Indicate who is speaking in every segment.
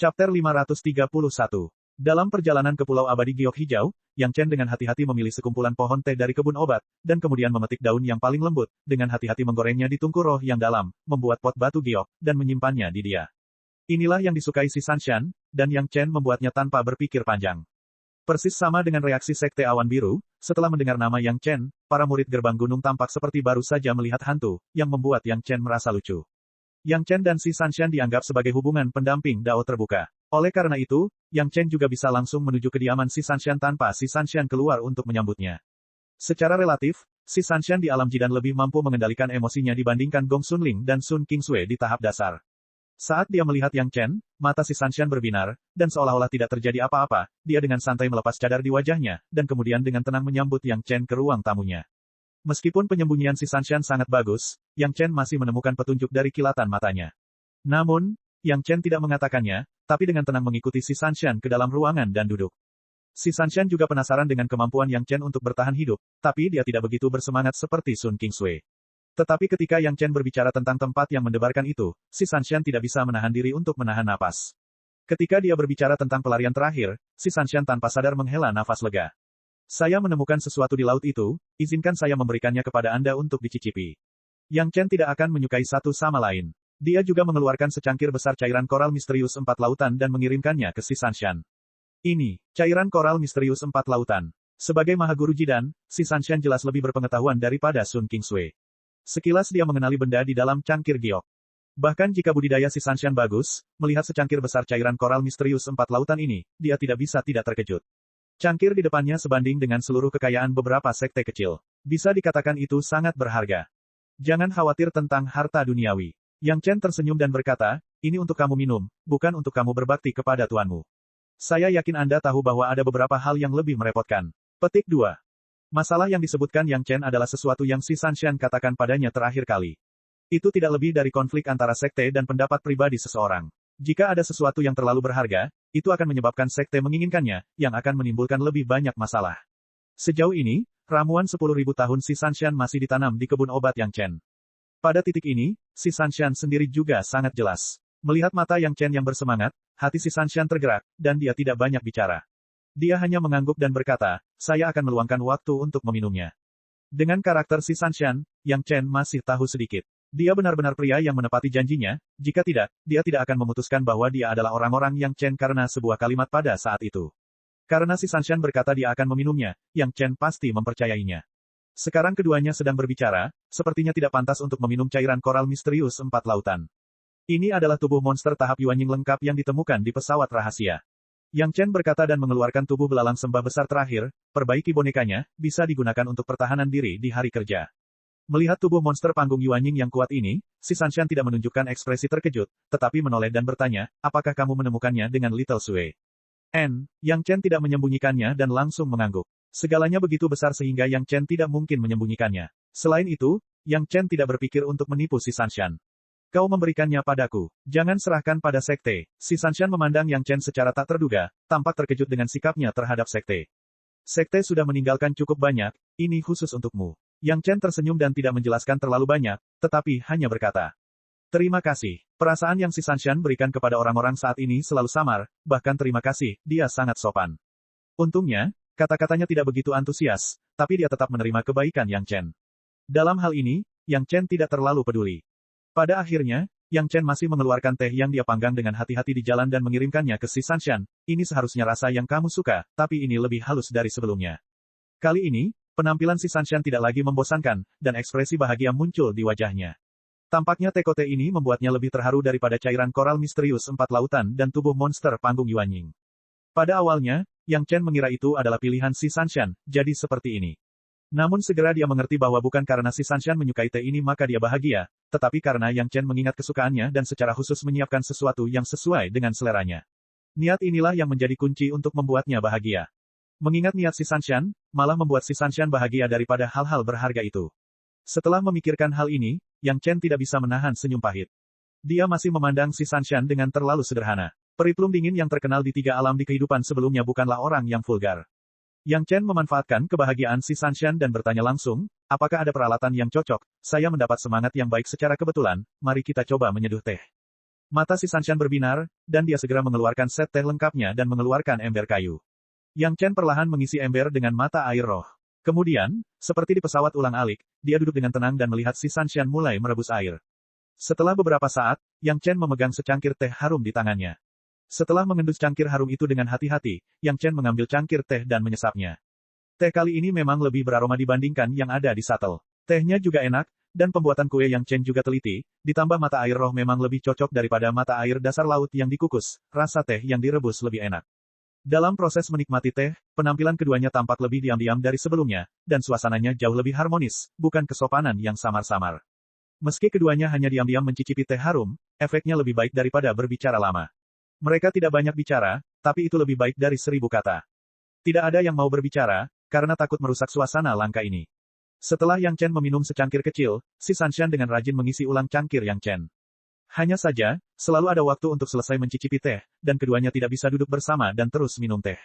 Speaker 1: Chapter 531. Dalam perjalanan ke Pulau Abadi Giok Hijau, Yang Chen dengan hati-hati memilih sekumpulan pohon teh dari kebun obat, dan kemudian memetik daun yang paling lembut, dengan hati-hati menggorengnya di tungku roh yang dalam, membuat pot batu giok, dan menyimpannya di dia. Inilah yang disukai si Sanshan, dan Yang Chen membuatnya tanpa berpikir panjang. Persis sama dengan reaksi Sekte Awan Biru, setelah mendengar nama Yang Chen, para murid gerbang gunung tampak seperti baru saja melihat hantu, yang membuat Yang Chen merasa lucu. Yang Chen dan si Sanshan dianggap sebagai hubungan pendamping Dao terbuka. Oleh karena itu, Yang Chen juga bisa langsung menuju kediaman si Sanshan tanpa si Sanshan keluar untuk menyambutnya. Secara relatif, si Sanshan di alam jidan lebih mampu mengendalikan emosinya dibandingkan Gong Sunling dan Sun Qingsui di tahap dasar. Saat dia melihat Yang Chen, mata si Sanshan berbinar, dan seolah-olah tidak terjadi apa-apa, dia dengan santai melepas cadar di wajahnya, dan kemudian dengan tenang menyambut Yang Chen ke ruang tamunya. Meskipun penyembunyian si Sanshan sangat bagus, Yang Chen masih menemukan petunjuk dari kilatan matanya. Namun, Yang Chen tidak mengatakannya, tapi dengan tenang mengikuti si Sanshan ke dalam ruangan dan duduk. Si Sanshan juga penasaran dengan kemampuan Yang Chen untuk bertahan hidup, tapi dia tidak begitu bersemangat seperti Sun Qingsui. Tetapi ketika Yang Chen berbicara tentang tempat yang mendebarkan itu, si Sanshan tidak bisa menahan diri untuk menahan napas. Ketika dia berbicara tentang pelarian terakhir, si Sanshan tanpa sadar menghela nafas lega. Saya menemukan sesuatu di laut itu, izinkan saya memberikannya kepada Anda untuk dicicipi. Yang Chen tidak akan menyukai satu sama lain. Dia juga mengeluarkan secangkir besar cairan koral misterius 4 lautan dan mengirimkannya ke si Sanshan. Ini, cairan koral misterius 4 lautan. Sebagai Mahaguru Jidan, si Sanshan jelas lebih berpengetahuan daripada Sun Qingsui. Sekilas dia mengenali benda di dalam cangkir giok. Bahkan jika budidaya si Sanshan bagus, melihat secangkir besar cairan koral misterius 4 lautan ini, dia tidak bisa tidak terkejut. Cangkir di depannya sebanding dengan seluruh kekayaan beberapa sekte kecil. Bisa dikatakan itu sangat berharga. Jangan khawatir tentang harta duniawi. Yang Chen tersenyum dan berkata, ini untuk kamu minum, bukan untuk kamu berbakti kepada tuanmu. Saya yakin Anda tahu bahwa ada beberapa hal yang lebih merepotkan. Petik 2. Masalah yang disebutkan Yang Chen adalah sesuatu yang si Sanshan katakan padanya terakhir kali. Itu tidak lebih dari konflik antara sekte dan pendapat pribadi seseorang. Jika ada sesuatu yang terlalu berharga, itu akan menyebabkan sekte menginginkannya, yang akan menimbulkan lebih banyak masalah. Sejauh ini, ramuan 10.000 tahun si Sanshan masih ditanam di kebun obat Yang Chen. Pada titik ini, si Sanshan sendiri juga sangat jelas. Melihat mata Yang Chen yang bersemangat, hati si Sanshan tergerak, dan dia tidak banyak bicara. Dia hanya mengangguk dan berkata, saya akan meluangkan waktu untuk meminumnya. Dengan karakter si Sanshan, Yang Chen masih tahu sedikit. Dia benar-benar pria yang menepati janjinya, jika tidak, dia tidak akan memutuskan bahwa dia adalah orang-orang Yang Chen karena sebuah kalimat pada saat itu. Karena si Sanshan berkata dia akan meminumnya, Yang Chen pasti mempercayainya. Sekarang keduanya sedang berbicara, sepertinya tidak pantas untuk meminum cairan koral misterius 4 lautan. Ini adalah tubuh monster tahap Yuanying lengkap yang ditemukan di pesawat rahasia. Yang Chen berkata dan mengeluarkan tubuh belalang sembah besar terakhir, perbaiki bonekanya, bisa digunakan untuk pertahanan diri di hari kerja. Melihat tubuh monster panggung Yuanying yang kuat ini, si Sanshan tidak menunjukkan ekspresi terkejut, tetapi menoleh dan bertanya, apakah kamu menemukannya dengan Little Sui? Yang Chen tidak menyembunyikannya dan langsung mengangguk. Segalanya begitu besar sehingga Yang Chen tidak mungkin menyembunyikannya. Selain itu, Yang Chen tidak berpikir untuk menipu si Sanshan. Kau memberikannya padaku. Jangan serahkan pada sekte. Si Sanshan memandang Yang Chen secara tak terduga, tampak terkejut dengan sikapnya terhadap sekte. Sekte sudah meninggalkan cukup banyak, ini khusus untukmu. Yang Chen tersenyum dan tidak menjelaskan terlalu banyak, tetapi hanya berkata, terima kasih. Perasaan yang si Sanshan berikan kepada orang-orang saat ini selalu samar, bahkan terima kasih, dia sangat sopan. Untungnya, kata-katanya tidak begitu antusias, tapi dia tetap menerima kebaikan Yang Chen. Dalam hal ini, Yang Chen tidak terlalu peduli. Pada akhirnya, Yang Chen masih mengeluarkan teh yang dia panggang dengan hati-hati di jalan dan mengirimkannya ke si Sanshan. Ini seharusnya rasa yang kamu suka, tapi ini lebih halus dari sebelumnya. Kali ini, penampilan si Sanshan tidak lagi membosankan, dan ekspresi bahagia muncul di wajahnya. Tampaknya tekote ini membuatnya lebih terharu daripada cairan koral misterius 4 lautan dan tubuh monster panggung Yuanying. Pada awalnya, Yang Chen mengira itu adalah pilihan si Sanshan, jadi seperti ini. Namun segera dia mengerti bahwa bukan karena si Sanshan menyukai teh ini maka dia bahagia, tetapi karena Yang Chen mengingat kesukaannya dan secara khusus menyiapkan sesuatu yang sesuai dengan seleranya. Niat inilah yang menjadi kunci untuk membuatnya bahagia. Mengingat niat si Sanshan, malah membuat si Sanshan bahagia daripada hal-hal berharga itu. Setelah memikirkan hal ini, Yang Chen tidak bisa menahan senyum pahit. Dia masih memandang si Sanshan dengan terlalu sederhana. Periplum dingin yang terkenal di 3 alam di kehidupan sebelumnya bukanlah orang yang vulgar. Yang Chen memanfaatkan kebahagiaan si Sanshan dan bertanya langsung, apakah ada peralatan yang cocok? Saya mendapat semangat yang baik secara kebetulan, mari kita coba menyeduh teh. Mata si Sanshan berbinar, dan dia segera mengeluarkan set teh lengkapnya dan mengeluarkan ember kayu. Yang Chen perlahan mengisi ember dengan mata air roh. Kemudian, seperti di pesawat ulang-alik, dia duduk dengan tenang dan melihat si Sanshan mulai merebus air. Setelah beberapa saat, Yang Chen memegang secangkir teh harum di tangannya. Setelah mengendus cangkir harum itu dengan hati-hati, Yang Chen mengambil cangkir teh dan menyesapnya. Teh kali ini memang lebih beraroma dibandingkan yang ada di shuttle. Tehnya juga enak, dan pembuatan kue Yang Chen juga teliti, ditambah mata air roh memang lebih cocok daripada mata air dasar laut yang dikukus, rasa teh yang direbus lebih enak. Dalam proses menikmati teh, penampilan keduanya tampak lebih diam-diam dari sebelumnya, dan suasananya jauh lebih harmonis, bukan kesopanan yang samar-samar. Meski keduanya hanya diam-diam mencicipi teh harum, efeknya lebih baik daripada berbicara lama. Mereka tidak banyak bicara, tapi itu lebih baik dari 1000 kata. Tidak ada yang mau berbicara, karena takut merusak suasana langka ini. Setelah Yang Chen meminum secangkir kecil, si Sanshan dengan rajin mengisi ulang cangkir Yang Chen. Hanya saja, selalu ada waktu untuk selesai mencicipi teh, dan keduanya tidak bisa duduk bersama dan terus minum teh.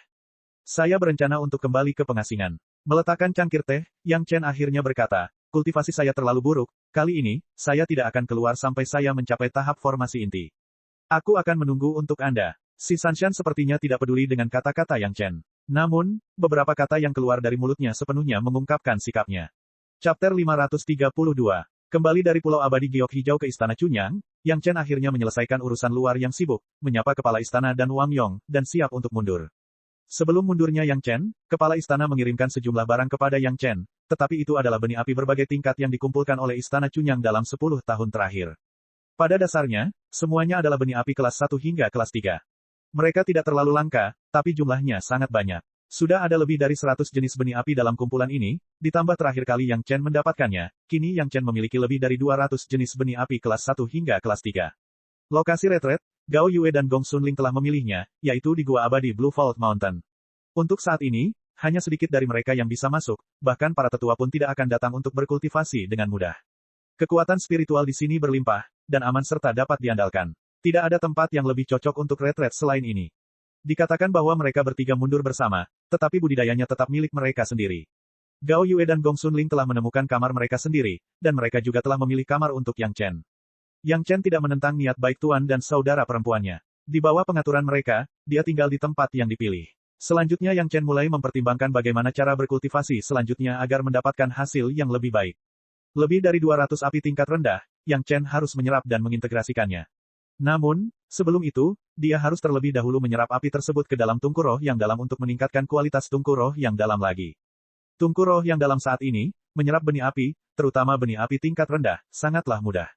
Speaker 1: Saya berencana untuk kembali ke pengasingan. Meletakkan cangkir teh, Yang Chen akhirnya berkata, kultivasi saya terlalu buruk, kali ini, saya tidak akan keluar sampai saya mencapai tahap formasi inti. Aku akan menunggu untuk Anda. Si Sanshan sepertinya tidak peduli dengan kata-kata Yang Chen. Namun, beberapa kata yang keluar dari mulutnya sepenuhnya mengungkapkan sikapnya. Chapter 532. Kembali dari Pulau Abadi Giok Hijau ke Istana Chunyang, Yang Chen akhirnya menyelesaikan urusan luar yang sibuk, menyapa kepala istana dan Wang Yong, dan siap untuk mundur. Sebelum mundurnya Yang Chen, kepala istana mengirimkan sejumlah barang kepada Yang Chen, tetapi itu adalah benih api berbagai tingkat yang dikumpulkan oleh Istana Chunyang dalam 10 tahun terakhir. Pada dasarnya, semuanya adalah benih api kelas 1 hingga kelas 3. Mereka tidak terlalu langka, tapi jumlahnya sangat banyak. Sudah ada lebih dari 100 jenis benih api dalam kumpulan ini, ditambah terakhir kali Yang Chen mendapatkannya, kini Yang Chen memiliki lebih dari 200 jenis benih api kelas 1 hingga kelas 3. Lokasi retret, Gao Yue dan Gong Sunling telah memilihnya, yaitu di Gua Abadi Blue Vault Mountain. Untuk saat ini, hanya sedikit dari mereka yang bisa masuk, bahkan para tetua pun tidak akan datang untuk berkultivasi dengan mudah. Kekuatan spiritual di sini berlimpah, dan aman serta dapat diandalkan. Tidak ada tempat yang lebih cocok untuk retret selain ini. Dikatakan bahwa mereka bertiga mundur bersama, tetapi budidayanya tetap milik mereka sendiri. Gao Yue dan Gong Sunling telah menemukan kamar mereka sendiri, dan mereka juga telah memilih kamar untuk Yang Chen. Yang Chen tidak menentang niat baik tuan dan saudara perempuannya. Di bawah pengaturan mereka, dia tinggal di tempat yang dipilih. Selanjutnya Yang Chen mulai mempertimbangkan bagaimana cara berkultivasi selanjutnya agar mendapatkan hasil yang lebih baik. Lebih dari 200 api tingkat rendah, Yang Chen harus menyerap dan mengintegrasikannya. Namun, sebelum itu, dia harus terlebih dahulu menyerap api tersebut ke dalam tungku roh yang dalam untuk meningkatkan kualitas tungku roh yang dalam lagi. Tungku roh yang dalam saat ini, menyerap benih api, terutama benih api tingkat rendah, sangatlah mudah.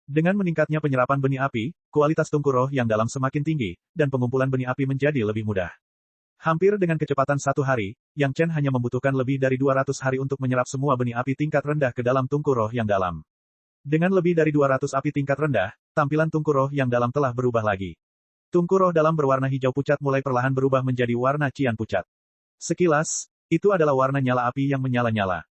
Speaker 1: Dengan meningkatnya penyerapan benih api, kualitas tungku roh yang dalam semakin tinggi, dan pengumpulan benih api menjadi lebih mudah. Hampir dengan kecepatan 1 hari, Yang Chen hanya membutuhkan lebih dari 200 hari untuk menyerap semua benih api tingkat rendah ke dalam tungku roh yang dalam. Dengan lebih dari 200 api tingkat rendah, tampilan tungku roh yang dalam telah berubah lagi. Tungku roh dalam berwarna hijau pucat mulai perlahan berubah menjadi warna cian pucat. Sekilas, itu adalah warna nyala api yang menyala-nyala.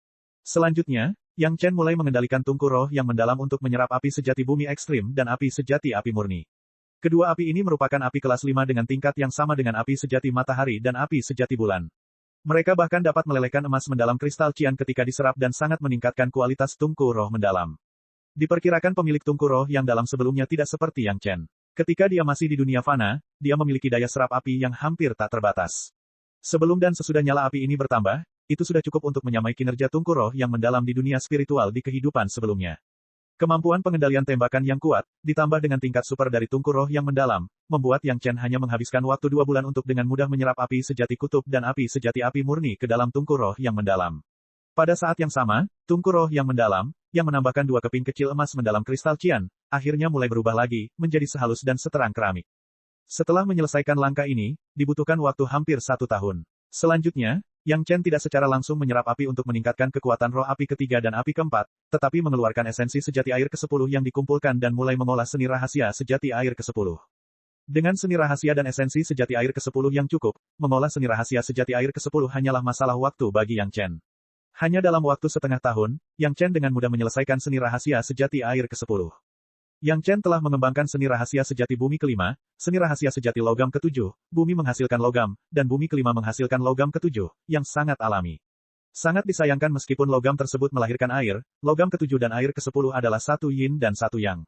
Speaker 1: Selanjutnya, Yang Chen mulai mengendalikan tungku roh yang mendalam untuk menyerap api sejati bumi ekstrim dan api sejati api murni. Kedua api ini merupakan api kelas 5 dengan tingkat yang sama dengan api sejati matahari dan api sejati bulan. Mereka bahkan dapat melelehkan emas mendalam kristal cian ketika diserap dan sangat meningkatkan kualitas tungku roh mendalam. Diperkirakan pemilik tungku roh yang dalam sebelumnya tidak seperti Yang Chen. Ketika dia masih di dunia fana, dia memiliki daya serap api yang hampir tak terbatas. Sebelum dan sesudah nyala api ini bertambah, itu sudah cukup untuk menyamai kinerja tungku roh yang mendalam di dunia spiritual di kehidupan sebelumnya. Kemampuan pengendalian tembakan yang kuat, ditambah dengan tingkat super dari tungku roh yang mendalam, membuat Yang Chen hanya menghabiskan waktu 2 bulan untuk dengan mudah menyerap api sejati kutub dan api sejati api murni ke dalam tungku roh yang mendalam. Pada saat yang sama, tungku roh yang mendalam, yang menambahkan 2 keping kecil emas mendalam kristal cian, akhirnya mulai berubah lagi, menjadi sehalus dan seterang keramik. Setelah menyelesaikan langkah ini, dibutuhkan waktu hampir 1 tahun. Selanjutnya, Yang Chen tidak secara langsung menyerap api untuk meningkatkan kekuatan roh api ketiga dan api keempat, tetapi mengeluarkan esensi sejati air ke-10 yang dikumpulkan dan mulai mengolah seni rahasia sejati air ke-10. Dengan seni rahasia dan esensi sejati air ke-10 yang cukup, mengolah seni rahasia sejati air ke-10 hanyalah masalah waktu bagi Yang Chen. Hanya dalam waktu setengah tahun, Yang Chen dengan mudah menyelesaikan seni rahasia sejati air ke-10. Yang Chen telah mengembangkan seni rahasia sejati bumi ke-5, seni rahasia sejati logam ke-7, bumi menghasilkan logam, dan bumi ke-5 menghasilkan logam ke-7, yang sangat alami. Sangat disayangkan meskipun logam tersebut melahirkan air, logam ke-7 dan air ke-10 adalah 1 yin dan 1 yang.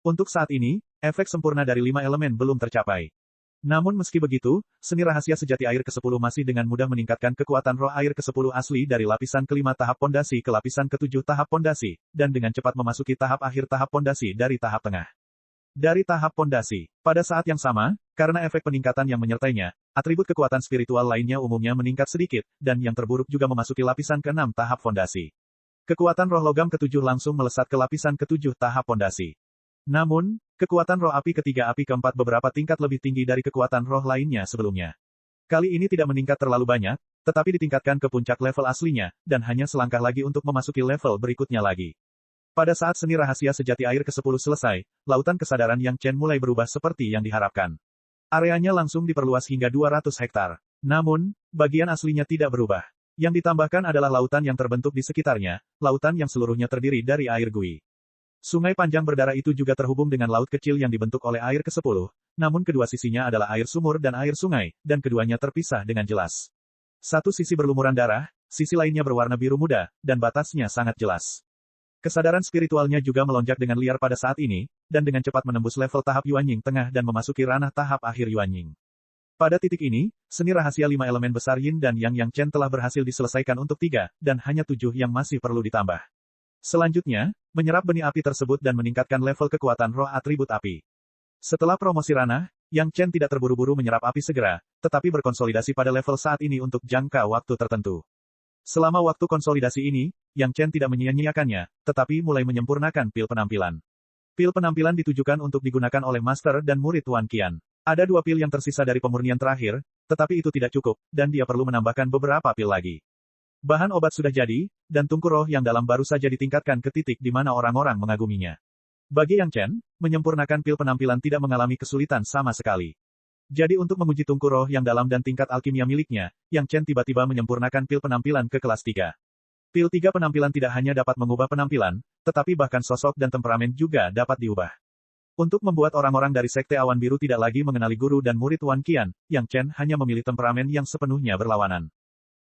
Speaker 1: Untuk saat ini, efek sempurna dari 5 elemen belum tercapai. Namun meski begitu, seni rahasia sejati air ke-10 masih dengan mudah meningkatkan kekuatan roh air ke-10 asli dari lapisan ke-5 tahap pondasi ke lapisan ke-7 tahap pondasi, dan dengan cepat memasuki tahap akhir tahap pondasi dari tahap tengah. Dari tahap pondasi, pada saat yang sama, karena efek peningkatan yang menyertainya, atribut kekuatan spiritual lainnya umumnya meningkat sedikit, dan yang terburuk juga memasuki lapisan ke-6 tahap pondasi. Kekuatan roh logam ke-7 langsung melesat ke lapisan ke-7 tahap pondasi. Namun, kekuatan roh api ketiga api keempat beberapa tingkat lebih tinggi dari kekuatan roh lainnya sebelumnya. Kali ini tidak meningkat terlalu banyak, tetapi ditingkatkan ke puncak level aslinya, dan hanya selangkah lagi untuk memasuki level berikutnya lagi. Pada saat seni rahasia sejati air ke-10 selesai, lautan kesadaran Yang Chen mulai berubah seperti yang diharapkan. Areanya langsung diperluas hingga 200 hektar. Namun, bagian aslinya tidak berubah. Yang ditambahkan adalah lautan yang terbentuk di sekitarnya, lautan yang seluruhnya terdiri dari air gui. Sungai panjang berdarah itu juga terhubung dengan laut kecil yang dibentuk oleh air ke-10, namun kedua sisinya adalah air sumur dan air sungai, dan keduanya terpisah dengan jelas. Satu sisi berlumuran darah, sisi lainnya berwarna biru muda, dan batasnya sangat jelas. Kesadaran spiritualnya juga melonjak dengan liar pada saat ini, dan dengan cepat menembus level tahap Yuanying tengah dan memasuki ranah tahap akhir Yuanying. Pada titik ini, seni rahasia 5 elemen besar Yin dan Yang Chen telah berhasil diselesaikan untuk 3, dan hanya 7 yang masih perlu ditambah. Selanjutnya, menyerap benih api tersebut dan meningkatkan level kekuatan roh atribut api. Setelah promosi ranah, Yang Chen tidak terburu-buru menyerap api segera, tetapi berkonsolidasi pada level saat ini untuk jangka waktu tertentu. Selama waktu konsolidasi ini, Yang Chen tidak menyia-nyiakannya, tetapi mulai menyempurnakan pil penampilan. Pil penampilan ditujukan untuk digunakan oleh master dan murid Wan Qian. Ada 2 pil yang tersisa dari pemurnian terakhir, tetapi itu tidak cukup, dan dia perlu menambahkan beberapa pil lagi. Bahan obat sudah jadi, dan tungku roh yang dalam baru saja ditingkatkan ke titik di mana orang-orang mengaguminya. Bagi Yang Chen, menyempurnakan pil penampilan tidak mengalami kesulitan sama sekali. Jadi untuk menguji tungku roh yang dalam dan tingkat alkimia miliknya, Yang Chen tiba-tiba menyempurnakan pil penampilan ke kelas 3. Pil 3 penampilan tidak hanya dapat mengubah penampilan, tetapi bahkan sosok dan temperamen juga dapat diubah. Untuk membuat orang-orang dari Sekte Awan Biru tidak lagi mengenali guru dan murid Wan Qian, Yang Chen hanya memilih temperamen yang sepenuhnya berlawanan.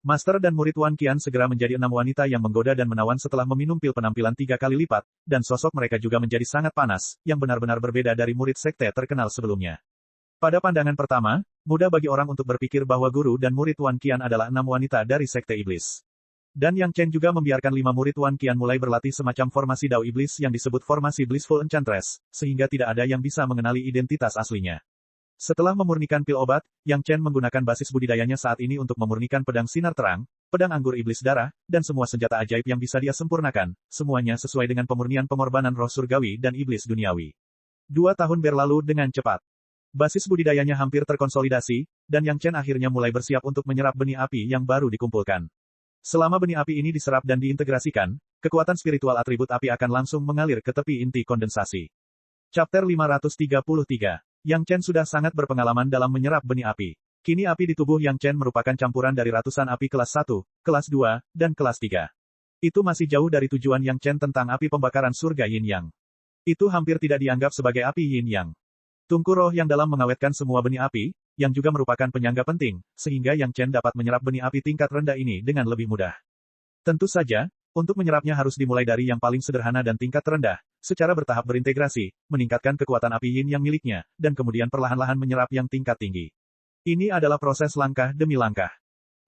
Speaker 1: Master dan murid Wan Qian segera menjadi 6 wanita yang menggoda dan menawan setelah meminum pil penampilan 3 kali lipat, dan sosok mereka juga menjadi sangat panas, yang benar-benar berbeda dari murid sekte terkenal sebelumnya. Pada pandangan pertama, mudah bagi orang untuk berpikir bahwa guru dan murid Wan Qian adalah 6 wanita dari Sekte Iblis. Dan Yang Chen juga membiarkan 5 murid Wan Qian mulai berlatih semacam formasi Dao Iblis yang disebut formasi Blissful Enchantress, sehingga tidak ada yang bisa mengenali identitas aslinya. Setelah memurnikan pil obat, Yang Chen menggunakan basis budidayanya saat ini untuk memurnikan pedang sinar terang, pedang anggur iblis darah, dan semua senjata ajaib yang bisa dia sempurnakan, semuanya sesuai dengan pemurnian pengorbanan roh surgawi dan iblis duniawi. 2 tahun berlalu dengan cepat. Basis budidayanya hampir terkonsolidasi, dan Yang Chen akhirnya mulai bersiap untuk menyerap benih api yang baru dikumpulkan. Selama benih api ini diserap dan diintegrasikan, kekuatan spiritual atribut api akan langsung mengalir ke tepi inti kondensasi. Chapter 533. Yang Chen sudah sangat berpengalaman dalam menyerap benih api. Kini api di tubuh Yang Chen merupakan campuran dari ratusan api kelas 1, kelas 2, dan kelas 3. Itu masih jauh dari tujuan Yang Chen tentang api pembakaran surga Yin Yang. Itu hampir tidak dianggap sebagai api Yin Yang. Tungku roh yang dalam mengawetkan semua benih api, yang juga merupakan penyangga penting, sehingga Yang Chen dapat menyerap benih api tingkat rendah ini dengan lebih mudah. Tentu saja, untuk menyerapnya harus dimulai dari yang paling sederhana dan tingkat terendah, secara bertahap berintegrasi, meningkatkan kekuatan api Yin yang miliknya, dan kemudian perlahan-lahan menyerap yang tingkat tinggi. Ini adalah proses langkah demi langkah.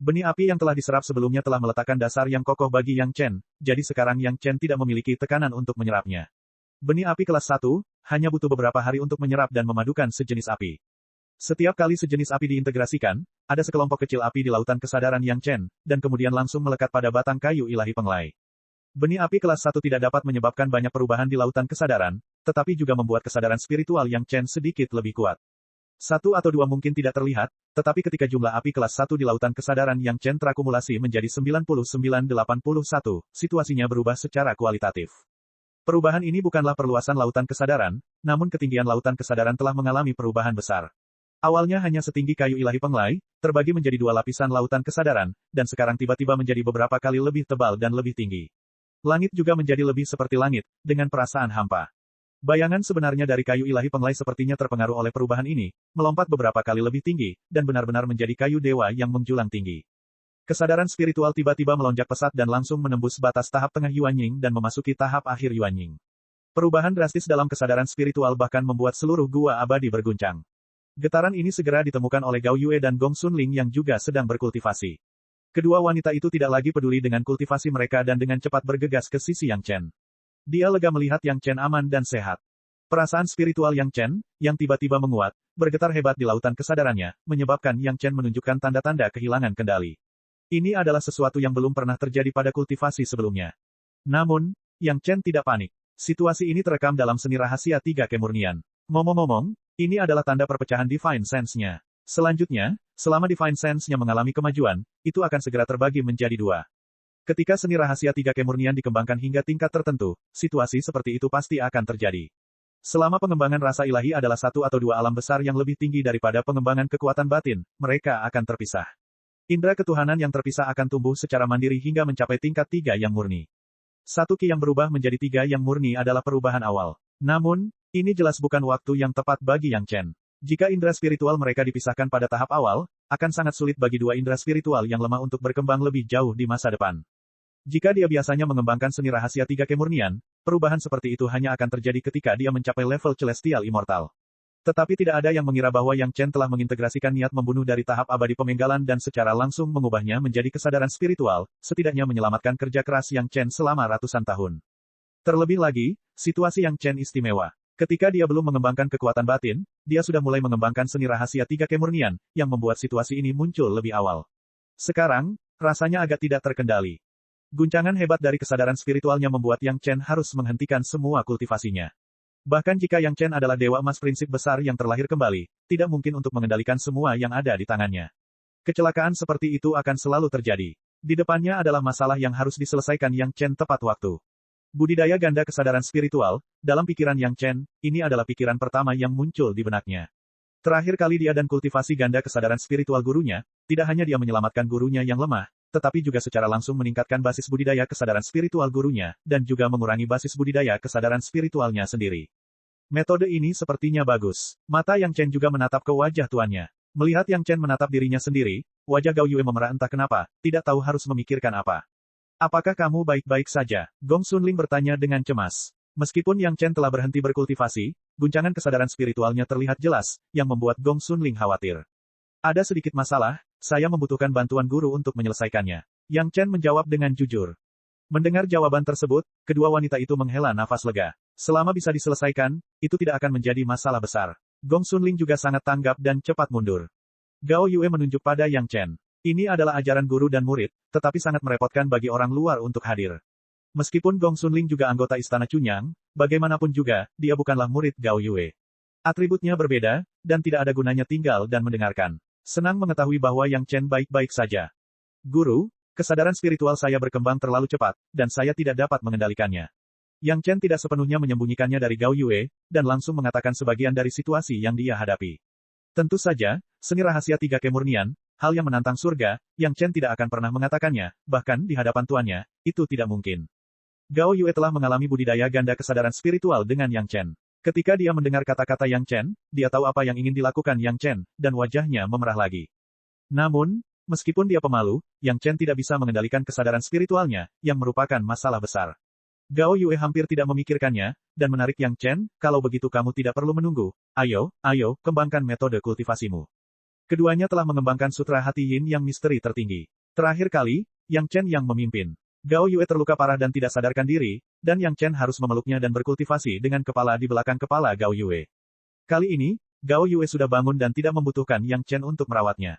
Speaker 1: Benih api yang telah diserap sebelumnya telah meletakkan dasar yang kokoh bagi Yang Chen, jadi sekarang Yang Chen tidak memiliki tekanan untuk menyerapnya. Benih api kelas 1, hanya butuh beberapa hari untuk menyerap dan memadukan sejenis api. Setiap kali sejenis api diintegrasikan, ada sekelompok kecil api di lautan kesadaran Yang Chen, dan kemudian langsung melekat pada batang kayu ilahi penglai. Benih api kelas 1 tidak dapat menyebabkan banyak perubahan di lautan kesadaran, tetapi juga membuat kesadaran spiritual Yang Chen sedikit lebih kuat. 1 atau 2 mungkin tidak terlihat, tetapi ketika jumlah api kelas 1 di lautan kesadaran Yang Chen terakumulasi menjadi 99-81, situasinya berubah secara kualitatif. Perubahan ini bukanlah perluasan lautan kesadaran, namun ketinggian lautan kesadaran telah mengalami perubahan besar. Awalnya hanya setinggi kayu ilahi penglai, terbagi menjadi 2 lapisan lautan kesadaran, dan sekarang tiba-tiba menjadi beberapa kali lebih tebal dan lebih tinggi. Langit juga menjadi lebih seperti langit, dengan perasaan hampa. Bayangan sebenarnya dari kayu ilahi penglai sepertinya terpengaruh oleh perubahan ini, melompat beberapa kali lebih tinggi, dan benar-benar menjadi kayu dewa yang menjulang tinggi. Kesadaran spiritual tiba-tiba melonjak pesat dan langsung menembus batas tahap tengah Yuanying dan memasuki tahap akhir Yuanying. Perubahan drastis dalam kesadaran spiritual bahkan membuat seluruh gua abadi berguncang. Getaran ini segera ditemukan oleh Gao Yue dan Gong Sunling yang juga sedang berkultivasi. Kedua wanita itu tidak lagi peduli dengan kultivasi mereka dan dengan cepat bergegas ke sisi Yang Chen. Dia lega melihat Yang Chen aman dan sehat. Perasaan spiritual Yang Chen, yang tiba-tiba menguat, bergetar hebat di lautan kesadarannya, menyebabkan Yang Chen menunjukkan tanda-tanda kehilangan kendali. Ini adalah sesuatu yang belum pernah terjadi pada kultivasi sebelumnya. Namun, Yang Chen tidak panik. Situasi ini terekam dalam seni rahasia tiga kemurnian. Ngomong-ngomong, ini adalah tanda perpecahan Divine Sense-nya. Selanjutnya, selama Divine Sense-nya mengalami kemajuan, itu akan segera terbagi menjadi dua. Ketika seni rahasia tiga kemurnian dikembangkan hingga tingkat tertentu, situasi seperti itu pasti akan terjadi. Selama pengembangan rasa ilahi adalah satu atau dua alam besar yang lebih tinggi daripada pengembangan kekuatan batin, mereka akan terpisah. Indra ketuhanan yang terpisah akan tumbuh secara mandiri hingga mencapai tingkat tiga yang murni. Satu ki yang berubah menjadi tiga yang murni adalah perubahan awal. Namun, ini jelas bukan waktu yang tepat bagi Yang Chen. Jika indera spiritual mereka dipisahkan pada tahap awal, akan sangat sulit bagi dua indera spiritual yang lemah untuk berkembang lebih jauh di masa depan. Jika dia biasanya mengembangkan seni rahasia tiga kemurnian, perubahan seperti itu hanya akan terjadi ketika dia mencapai level celestial immortal. Tetapi tidak ada yang mengira bahwa Yang Chen telah mengintegrasikan niat membunuh dari tahap abadi pemenggalan dan secara langsung mengubahnya menjadi kesadaran spiritual, setidaknya menyelamatkan kerja keras Yang Chen selama ratusan tahun. Terlebih lagi, situasi Yang Chen istimewa. Ketika dia belum mengembangkan kekuatan batin, dia sudah mulai mengembangkan seni rahasia tiga kemurnian, yang membuat situasi ini muncul lebih awal. Sekarang, rasanya agak tidak terkendali. Guncangan hebat dari kesadaran spiritualnya membuat Yang Chen harus menghentikan semua kultivasinya. Bahkan jika Yang Chen adalah dewa emas prinsip besar yang terlahir kembali, tidak mungkin untuk mengendalikan semua yang ada di tangannya. Kecelakaan seperti itu akan selalu terjadi. Di depannya adalah masalah yang harus diselesaikan Yang Chen tepat waktu. Budidaya ganda kesadaran spiritual, dalam pikiran Yang Chen, ini adalah pikiran pertama yang muncul di benaknya. Terakhir kali dia dan kultivasi ganda kesadaran spiritual gurunya, tidak hanya dia menyelamatkan gurunya yang lemah, tetapi juga secara langsung meningkatkan basis budidaya kesadaran spiritual gurunya, dan juga mengurangi basis budidaya kesadaran spiritualnya sendiri. Metode ini sepertinya bagus. Mata Yang Chen juga menatap ke wajah tuannya. Melihat Yang Chen menatap dirinya sendiri, wajah Gao Yue memerah entah kenapa, tidak tahu harus memikirkan apa. Apakah kamu baik-baik saja? Gong Sunling bertanya dengan cemas. Meskipun Yang Chen telah berhenti berkultivasi, guncangan kesadaran spiritualnya terlihat jelas, yang membuat Gong Sunling khawatir. Ada sedikit masalah, saya membutuhkan bantuan guru untuk menyelesaikannya. Yang Chen menjawab dengan jujur. Mendengar jawaban tersebut, kedua wanita itu menghela nafas lega. Selama bisa diselesaikan, itu tidak akan menjadi masalah besar. Gong Sunling juga sangat tanggap dan cepat mundur. Gao Yue menunjuk pada Yang Chen. Ini adalah ajaran guru dan murid, tetapi sangat merepotkan bagi orang luar untuk hadir. Meskipun Gong Sunling juga anggota Istana Cunyang, bagaimanapun juga, dia bukanlah murid Gao Yue. Atributnya berbeda, dan tidak ada gunanya tinggal dan mendengarkan. Senang mengetahui bahwa Yang Chen baik-baik saja. Guru, kesadaran spiritual saya berkembang terlalu cepat, dan saya tidak dapat mengendalikannya. Yang Chen tidak sepenuhnya menyembunyikannya dari Gao Yue, dan langsung mengatakan sebagian dari situasi yang dia hadapi. Tentu saja, seni rahasia tiga kemurnian, hal yang menantang surga, Yang Chen tidak akan pernah mengatakannya, bahkan di hadapan tuannya, itu tidak mungkin. Gao Yue telah mengalami budidaya ganda kesadaran spiritual dengan Yang Chen. Ketika dia mendengar kata-kata Yang Chen, dia tahu apa yang ingin dilakukan Yang Chen, dan wajahnya memerah lagi. Namun, meskipun dia pemalu, Yang Chen tidak bisa mengendalikan kesadaran spiritualnya, yang merupakan masalah besar. Gao Yue hampir tidak memikirkannya, dan menarik Yang Chen, kalau begitu kamu tidak perlu menunggu. Ayo, kembangkan metode kultivasimu. Keduanya telah mengembangkan sutra hati yin yang misteri tertinggi. Terakhir kali, Yang Chen yang memimpin. Gao Yue terluka parah dan tidak sadarkan diri, dan Yang Chen harus memeluknya dan berkultivasi dengan kepala di belakang kepala Gao Yue. Kali ini, Gao Yue sudah bangun dan tidak membutuhkan Yang Chen untuk merawatnya.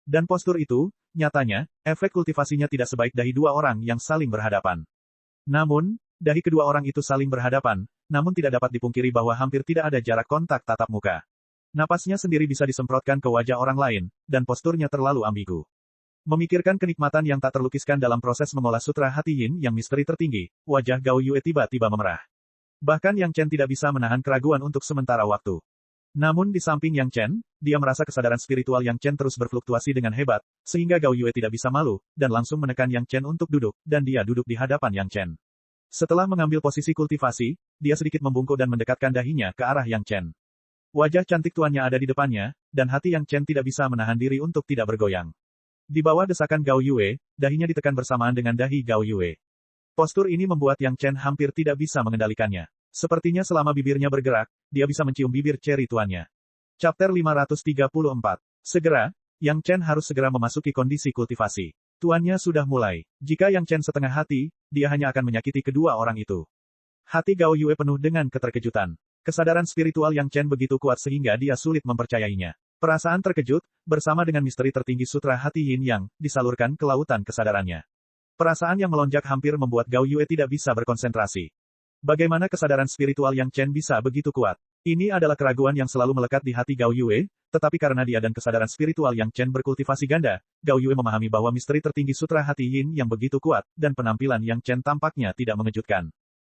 Speaker 1: Dan postur itu, nyatanya, efek kultivasinya tidak sebaik dahi dua orang yang saling berhadapan. Namun, dahi kedua orang itu saling berhadapan, namun tidak dapat dipungkiri bahwa hampir tidak ada jarak kontak tatap muka. Napasnya sendiri bisa disemprotkan ke wajah orang lain, dan posturnya terlalu ambigu. Memikirkan kenikmatan yang tak terlukiskan dalam proses mengolah sutra hati yin yang misteri tertinggi, wajah Gao Yue tiba-tiba memerah. Bahkan Yang Chen tidak bisa menahan keraguan untuk sementara waktu. Namun di samping Yang Chen, dia merasa kesadaran spiritual Yang Chen terus berfluktuasi dengan hebat, sehingga Gao Yue tidak bisa malu, dan langsung menekan Yang Chen untuk duduk, dan dia duduk di hadapan Yang Chen. Setelah mengambil posisi kultivasi, dia sedikit membungkuk dan mendekatkan dahinya ke arah Yang Chen. Wajah cantik tuannya ada di depannya, dan hati Yang Chen tidak bisa menahan diri untuk tidak bergoyang. Di bawah desakan Gao Yue, dahinya ditekan bersamaan dengan dahi Gao Yue. Postur ini membuat Yang Chen hampir tidak bisa mengendalikannya. Sepertinya selama bibirnya bergerak, dia bisa mencium bibir ceri tuannya. Chapter 534. Segera, Yang Chen harus segera memasuki kondisi kultivasi. Tuannya sudah mulai. Jika Yang Chen setengah hati, dia hanya akan menyakiti kedua orang itu. Hati Gao Yue penuh dengan keterkejutan. Kesadaran spiritual Yang Chen begitu kuat sehingga dia sulit mempercayainya. Perasaan terkejut, bersama dengan misteri tertinggi sutra hati Yin Yang, disalurkan ke lautan kesadarannya. Perasaan yang melonjak hampir membuat Gao Yue tidak bisa berkonsentrasi. Bagaimana kesadaran spiritual Yang Chen bisa begitu kuat? Ini adalah keraguan yang selalu melekat di hati Gao Yue, tetapi karena dia dan kesadaran spiritual Yang Chen berkultivasi ganda, Gao Yue memahami bahwa misteri tertinggi sutra hati Yin yang begitu kuat, dan penampilan Yang Chen tampaknya tidak mengejutkan.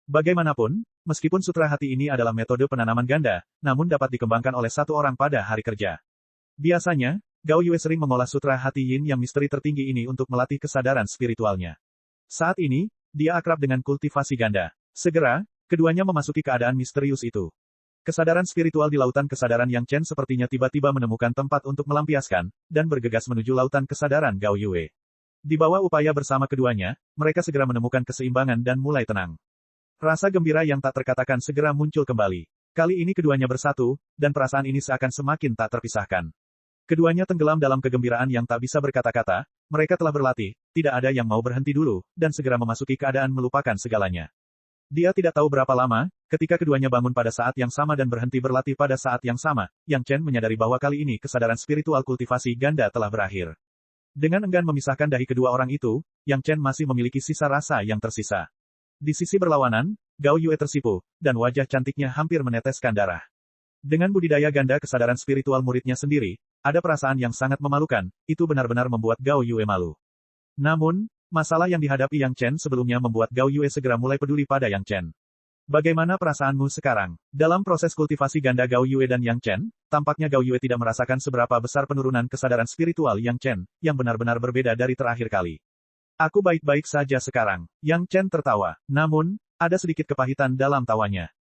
Speaker 1: Bagaimanapun, meskipun sutra hati ini adalah metode penanaman ganda, namun dapat dikembangkan oleh satu orang pada hari kerja. Biasanya, Gao Yue sering mengolah sutra hati Yin yang misteri tertinggi ini untuk melatih kesadaran spiritualnya. Saat ini, dia akrab dengan kultivasi ganda. Segera, keduanya memasuki keadaan misterius itu. Kesadaran spiritual di lautan kesadaran Yang Chen sepertinya tiba-tiba menemukan tempat untuk melampiaskan, dan bergegas menuju lautan kesadaran Gao Yue. Di bawah upaya bersama keduanya, mereka segera menemukan keseimbangan dan mulai tenang. Rasa gembira yang tak terkatakan segera muncul kembali. Kali ini keduanya bersatu, dan perasaan ini seakan semakin tak terpisahkan. Keduanya tenggelam dalam kegembiraan yang tak bisa berkata-kata, mereka telah berlatih, tidak ada yang mau berhenti dulu, dan segera memasuki keadaan melupakan segalanya. Dia tidak tahu berapa lama, ketika keduanya bangun pada saat yang sama dan berhenti berlatih pada saat yang sama, Yang Chen menyadari bahwa kali ini kesadaran spiritual kultivasi ganda telah berakhir. Dengan enggan memisahkan dahi kedua orang itu, Yang Chen masih memiliki sisa rasa yang tersisa. Di sisi berlawanan, Gao Yue tersipu, dan wajah cantiknya hampir meneteskan darah. Dengan budidaya ganda kesadaran spiritual muridnya sendiri, ada perasaan yang sangat memalukan, itu benar-benar membuat Gao Yue malu. Namun, masalah yang dihadapi Yang Chen sebelumnya membuat Gao Yue segera mulai peduli pada Yang Chen. Bagaimana perasaanmu sekarang? Dalam proses kultivasi ganda Gao Yue dan Yang Chen, tampaknya Gao Yue tidak merasakan seberapa besar penurunan kesadaran spiritual Yang Chen, yang benar-benar berbeda dari terakhir kali. Aku baik-baik saja sekarang. Yang Chen tertawa. Namun, ada sedikit kepahitan dalam tawanya.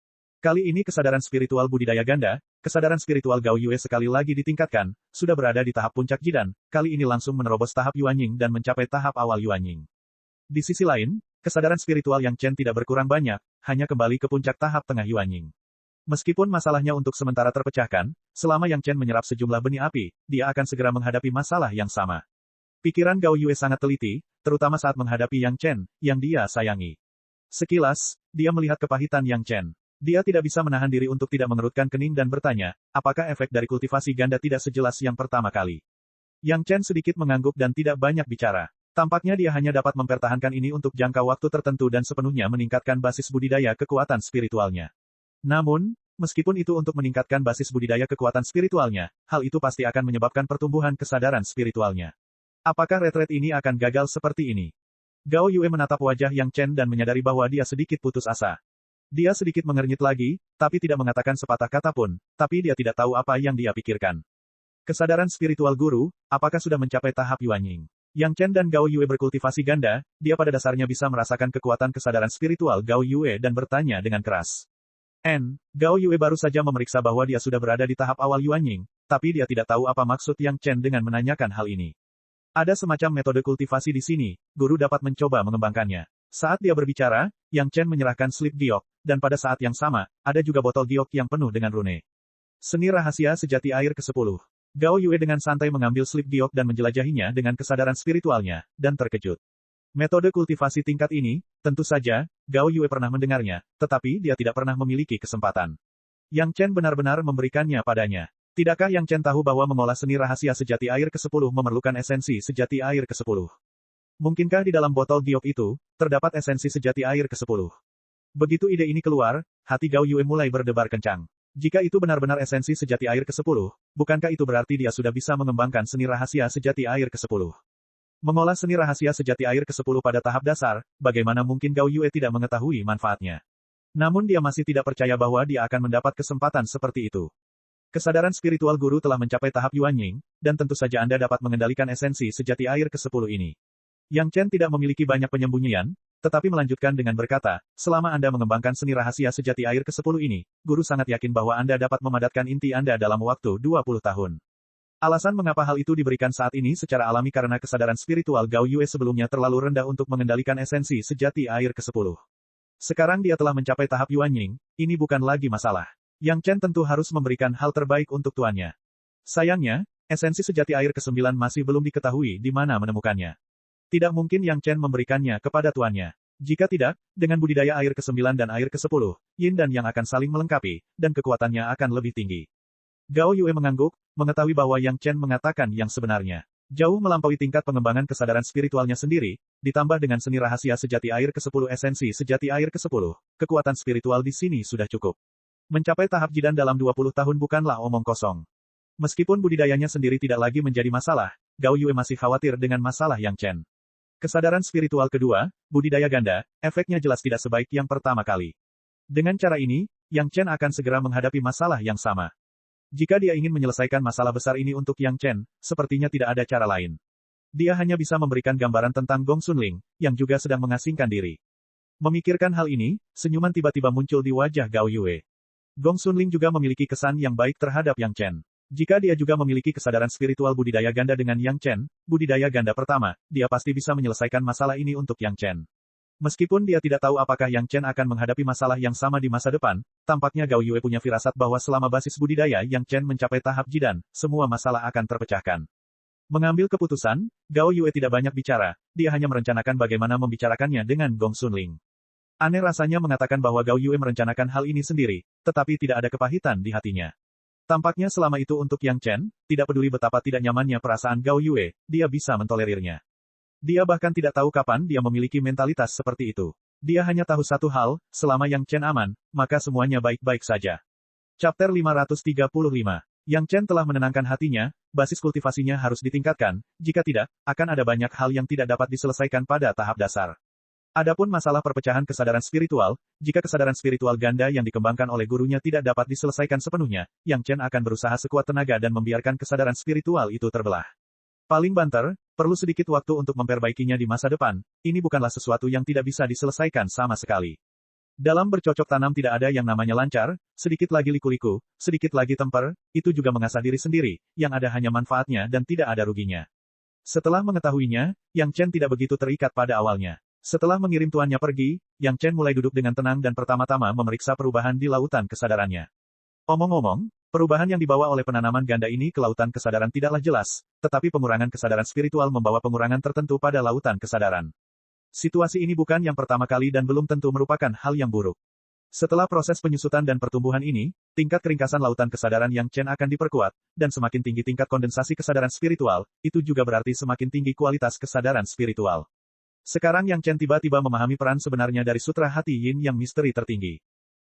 Speaker 1: Kali ini kesadaran spiritual budidaya ganda, kesadaran spiritual Gao Yue sekali lagi ditingkatkan, sudah berada di tahap puncak Jidan, kali ini langsung menerobos tahap Yuanying dan mencapai tahap awal Yuanying. Di sisi lain, kesadaran spiritual Yang Chen tidak berkurang banyak, hanya kembali ke puncak tahap tengah Yuanying. Meskipun masalahnya untuk sementara terpecahkan, selama Yang Chen menyerap sejumlah benih api, dia akan segera menghadapi masalah yang sama. Pikiran Gao Yue sangat teliti, terutama saat menghadapi Yang Chen, yang dia sayangi. Sekilas, dia melihat kepahitan Yang Chen. Dia tidak bisa menahan diri untuk tidak mengerutkan kening dan bertanya, apakah efek dari kultivasi ganda tidak sejelas yang pertama kali. Yang Chen sedikit mengangguk dan tidak banyak bicara. Tampaknya dia hanya dapat mempertahankan ini untuk jangka waktu tertentu dan sepenuhnya meningkatkan basis budidaya kekuatan spiritualnya. Namun, meskipun itu untuk meningkatkan basis budidaya kekuatan spiritualnya, hal itu pasti akan menyebabkan pertumbuhan kesadaran spiritualnya. Apakah retret ini akan gagal seperti ini? Gao Yue menatap wajah Yang Chen dan menyadari bahwa dia sedikit putus asa. Dia sedikit mengernyit lagi, tapi tidak mengatakan sepatah kata pun, tapi dia tidak tahu apa yang dia pikirkan. Kesadaran spiritual guru, apakah sudah mencapai tahap Yuanying? Yang Chen dan Gao Yue berkultivasi ganda, dia pada dasarnya bisa merasakan kekuatan kesadaran spiritual Gao Yue dan bertanya dengan keras. Gao Yue baru saja memeriksa bahwa dia sudah berada di tahap awal Yuanying, tapi dia tidak tahu apa maksud Yang Chen dengan menanyakan hal ini. Ada semacam metode kultivasi di sini, guru dapat mencoba mengembangkannya. Saat dia berbicara, Yang Chen menyerahkan slip giok, dan pada saat yang sama, ada juga botol giok yang penuh dengan rune. Seni rahasia sejati air ke-10. Gao Yue dengan santai mengambil slip giok dan menjelajahinya dengan kesadaran spiritualnya, dan terkejut. Metode kultivasi tingkat ini, tentu saja, Gao Yue pernah mendengarnya, tetapi dia tidak pernah memiliki kesempatan. Yang Chen benar-benar memberikannya padanya. Tidakkah Yang Chen tahu bahwa mengolah seni rahasia sejati air ke-10 memerlukan esensi sejati air ke-10? Mungkinkah di dalam botol giok itu, terdapat esensi sejati air ke-10? Begitu ide ini keluar, hati Gao Yue mulai berdebar kencang. Jika itu benar-benar esensi sejati air ke-10, bukankah itu berarti dia sudah bisa mengembangkan seni rahasia sejati air ke-10? Mengolah seni rahasia sejati air ke-10 pada tahap dasar, bagaimana mungkin Gao Yue tidak mengetahui manfaatnya? Namun dia masih tidak percaya bahwa dia akan mendapat kesempatan seperti itu. Kesadaran spiritual guru telah mencapai tahap Yuanying, dan tentu saja Anda dapat mengendalikan esensi sejati air ke-10 ini. Yang Chen tidak memiliki banyak penyembunyian, tetapi melanjutkan dengan berkata, selama Anda mengembangkan seni rahasia sejati air ke-10 ini, guru sangat yakin bahwa Anda dapat memadatkan inti Anda dalam waktu 20 tahun. Alasan mengapa hal itu diberikan saat ini secara alami karena kesadaran spiritual Gao Yue sebelumnya terlalu rendah untuk mengendalikan esensi sejati air ke-10. Sekarang dia telah mencapai tahap Yuanying, ini bukan lagi masalah. Yang Chen tentu harus memberikan hal terbaik untuk tuannya. Sayangnya, esensi sejati air ke-9 masih belum diketahui di mana menemukannya. Tidak mungkin Yang Chen memberikannya kepada tuannya. Jika tidak, dengan budidaya air ke-9 dan air ke-10, Yin dan Yang akan saling melengkapi, dan kekuatannya akan lebih tinggi. Gao Yue mengangguk, mengetahui bahwa Yang Chen mengatakan yang sebenarnya. Jauh melampaui tingkat pengembangan kesadaran spiritualnya sendiri, ditambah dengan seni rahasia sejati air ke-10 esensi sejati air ke-10, kekuatan spiritual di sini sudah cukup. Mencapai tahap Jidan dalam 20 tahun bukanlah omong kosong. Meskipun budidayanya sendiri tidak lagi menjadi masalah, Gao Yue masih khawatir dengan masalah Yang Chen. Kesadaran spiritual kedua, budidaya ganda, efeknya jelas tidak sebaik yang pertama kali. Dengan cara ini, Yang Chen akan segera menghadapi masalah yang sama. Jika dia ingin menyelesaikan masalah besar ini untuk Yang Chen, sepertinya tidak ada cara lain. Dia hanya bisa memberikan gambaran tentang Gong Sunling, yang juga sedang mengasingkan diri. Memikirkan hal ini, senyuman tiba-tiba muncul di wajah Gao Yue. Gong Sunling juga memiliki kesan yang baik terhadap Yang Chen. Jika dia juga memiliki kesadaran spiritual budidaya ganda dengan Yang Chen, budidaya ganda pertama, dia pasti bisa menyelesaikan masalah ini untuk Yang Chen. Meskipun dia tidak tahu apakah Yang Chen akan menghadapi masalah yang sama di masa depan, tampaknya Gao Yue punya firasat bahwa selama basis budidaya Yang Chen mencapai tahap Jidan, semua masalah akan terpecahkan. Mengambil keputusan, Gao Yue tidak banyak bicara, dia hanya merencanakan bagaimana membicarakannya dengan Gong Sunling. Aneh rasanya mengatakan bahwa Gao Yue merencanakan hal ini sendiri, tetapi tidak ada kepahitan di hatinya. Tampaknya selama itu untuk Yang Chen, tidak peduli betapa tidak nyamannya perasaan Gao Yue, dia bisa mentolerirnya. Dia bahkan tidak tahu kapan dia memiliki mentalitas seperti itu. Dia hanya tahu satu hal, selama Yang Chen aman, maka semuanya baik-baik saja. Chapter 535. Yang Chen telah menenangkan hatinya, basis kultivasinya harus ditingkatkan, jika tidak, akan ada banyak hal yang tidak dapat diselesaikan pada tahap dasar. Adapun masalah perpecahan kesadaran spiritual, jika kesadaran spiritual ganda yang dikembangkan oleh gurunya tidak dapat diselesaikan sepenuhnya, Yang Chen akan berusaha sekuat tenaga dan membiarkan kesadaran spiritual itu terbelah. Paling banter, perlu sedikit waktu untuk memperbaikinya di masa depan, ini bukanlah sesuatu yang tidak bisa diselesaikan sama sekali. Dalam bercocok tanam tidak ada yang namanya lancar, sedikit lagi liku-liku, sedikit lagi temper, itu juga mengasah diri sendiri, yang ada hanya manfaatnya dan tidak ada ruginya. Setelah mengetahuinya, Yang Chen tidak begitu terikat pada awalnya. Setelah mengirim tuannya pergi, Yang Chen mulai duduk dengan tenang dan pertama-tama memeriksa perubahan di lautan kesadarannya. Omong-omong, perubahan yang dibawa oleh penanaman ganda ini ke lautan kesadaran tidaklah jelas, tetapi pengurangan kesadaran spiritual membawa pengurangan tertentu pada lautan kesadaran. Situasi ini bukan yang pertama kali dan belum tentu merupakan hal yang buruk. Setelah proses penyusutan dan pertumbuhan ini, tingkat keringkasan lautan kesadaran Yang Chen akan diperkuat, dan semakin tinggi tingkat kondensasi kesadaran spiritual, itu juga berarti semakin tinggi kualitas kesadaran spiritual. Sekarang Yang Chen tiba-tiba memahami peran sebenarnya dari Sutra Hati Yin yang misteri tertinggi.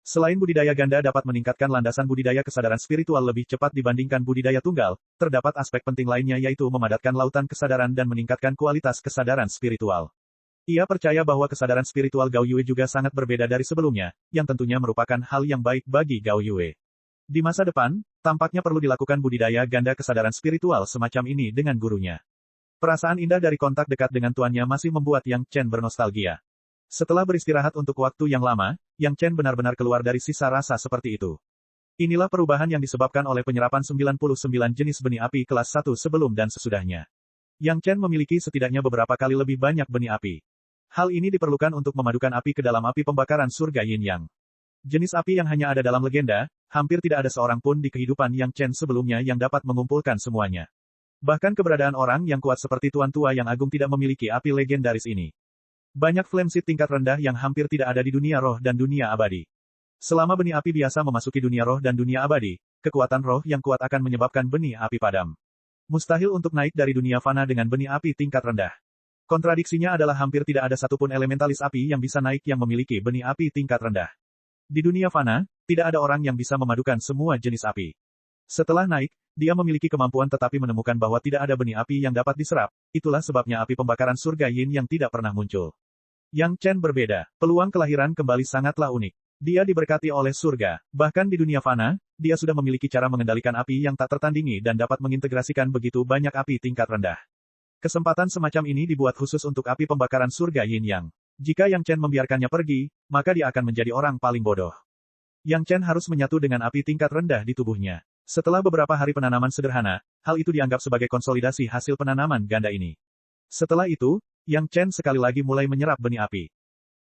Speaker 1: Selain budidaya ganda dapat meningkatkan landasan budidaya kesadaran spiritual lebih cepat dibandingkan budidaya tunggal, terdapat aspek penting lainnya yaitu memadatkan lautan kesadaran dan meningkatkan kualitas kesadaran spiritual. Ia percaya bahwa kesadaran spiritual Gao Yue juga sangat berbeda dari sebelumnya, yang tentunya merupakan hal yang baik bagi Gao Yue. Di masa depan, tampaknya perlu dilakukan budidaya ganda kesadaran spiritual semacam ini dengan gurunya. Perasaan indah dari kontak dekat dengan tuannya masih membuat Yang Chen bernostalgia. Setelah beristirahat untuk waktu yang lama, Yang Chen benar-benar keluar dari sisa rasa seperti itu. Inilah perubahan yang disebabkan oleh penyerapan 99 jenis benih api kelas 1 sebelum dan sesudahnya. Yang Chen memiliki setidaknya beberapa kali lebih banyak benih api. Hal ini diperlukan untuk memadukan api ke dalam api pembakaran surga Yin Yang. Jenis api yang hanya ada dalam legenda, hampir tidak ada seorang pun di kehidupan Yang Chen sebelumnya yang dapat mengumpulkan semuanya. Bahkan keberadaan orang yang kuat seperti Tuan Tua yang Agung tidak memiliki api legendaris ini. Banyak flameseed tingkat rendah yang hampir tidak ada di dunia roh dan dunia abadi. Selama benih api biasa memasuki dunia roh dan dunia abadi, kekuatan roh yang kuat akan menyebabkan benih api padam. Mustahil untuk naik dari dunia fana dengan benih api tingkat rendah. Kontradiksinya adalah hampir tidak ada satupun elementalis api yang bisa naik yang memiliki benih api tingkat rendah. Di dunia fana, tidak ada orang yang bisa memadukan semua jenis api. Setelah naik, dia memiliki kemampuan tetapi menemukan bahwa tidak ada benih api yang dapat diserap, itulah sebabnya api pembakaran surga Yin yang tidak pernah muncul. Yang Chen berbeda, peluang kelahiran kembali sangatlah unik. Dia diberkati oleh surga, bahkan di dunia fana, dia sudah memiliki cara mengendalikan api yang tak tertandingi dan dapat mengintegrasikan begitu banyak api tingkat rendah. Kesempatan semacam ini dibuat khusus untuk api pembakaran surga Yin Yang. Jika Yang Chen membiarkannya pergi, maka dia akan menjadi orang paling bodoh. Yang Chen harus menyatu dengan api tingkat rendah di tubuhnya. Setelah beberapa hari penanaman sederhana, hal itu dianggap sebagai konsolidasi hasil penanaman ganda ini. Setelah itu, Yang Chen sekali lagi mulai menyerap benih api.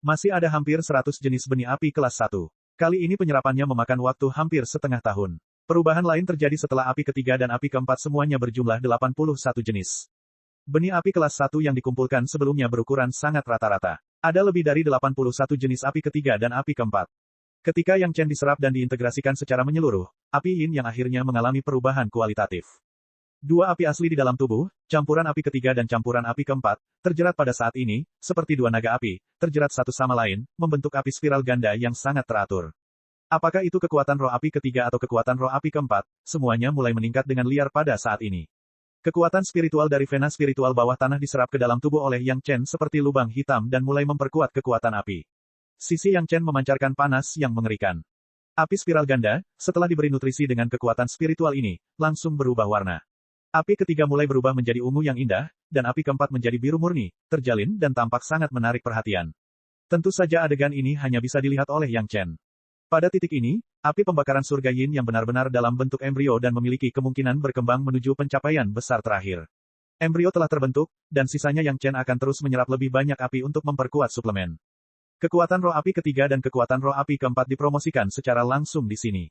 Speaker 1: Masih ada hampir 100 jenis benih api kelas 1. Kali ini penyerapannya memakan waktu hampir setengah tahun. Perubahan lain terjadi setelah api ketiga dan api keempat semuanya berjumlah 81 jenis. Benih api kelas 1 yang dikumpulkan sebelumnya berukuran sangat rata-rata. Ada lebih dari 81 jenis api ketiga dan api keempat. Ketika Yang Chen diserap dan diintegrasikan secara menyeluruh, api yin yang akhirnya mengalami perubahan kualitatif. Dua api asli di dalam tubuh, campuran api ketiga dan campuran api keempat, terjerat pada saat ini, seperti dua naga api, terjerat satu sama lain, membentuk api spiral ganda yang sangat teratur. Apakah itu kekuatan roh api ketiga atau kekuatan roh api keempat, semuanya mulai meningkat dengan liar pada saat ini. Kekuatan spiritual dari vena spiritual bawah tanah diserap ke dalam tubuh oleh Yang Chen seperti lubang hitam dan mulai memperkuat kekuatan api. Sisi Yang Chen memancarkan panas yang mengerikan. Api spiral ganda, setelah diberi nutrisi dengan kekuatan spiritual ini, langsung berubah warna. Api ketiga mulai berubah menjadi ungu yang indah, dan api keempat menjadi biru murni, terjalin dan tampak sangat menarik perhatian. Tentu saja adegan ini hanya bisa dilihat oleh Yang Chen. Pada titik ini, api pembakaran surga yin yang benar-benar dalam bentuk embrio dan memiliki kemungkinan berkembang menuju pencapaian besar terakhir. Embrio telah terbentuk, dan sisanya Yang Chen akan terus menyerap lebih banyak api untuk memperkuat suplemen. Kekuatan roh api ketiga dan kekuatan roh api keempat dipromosikan secara langsung di sini.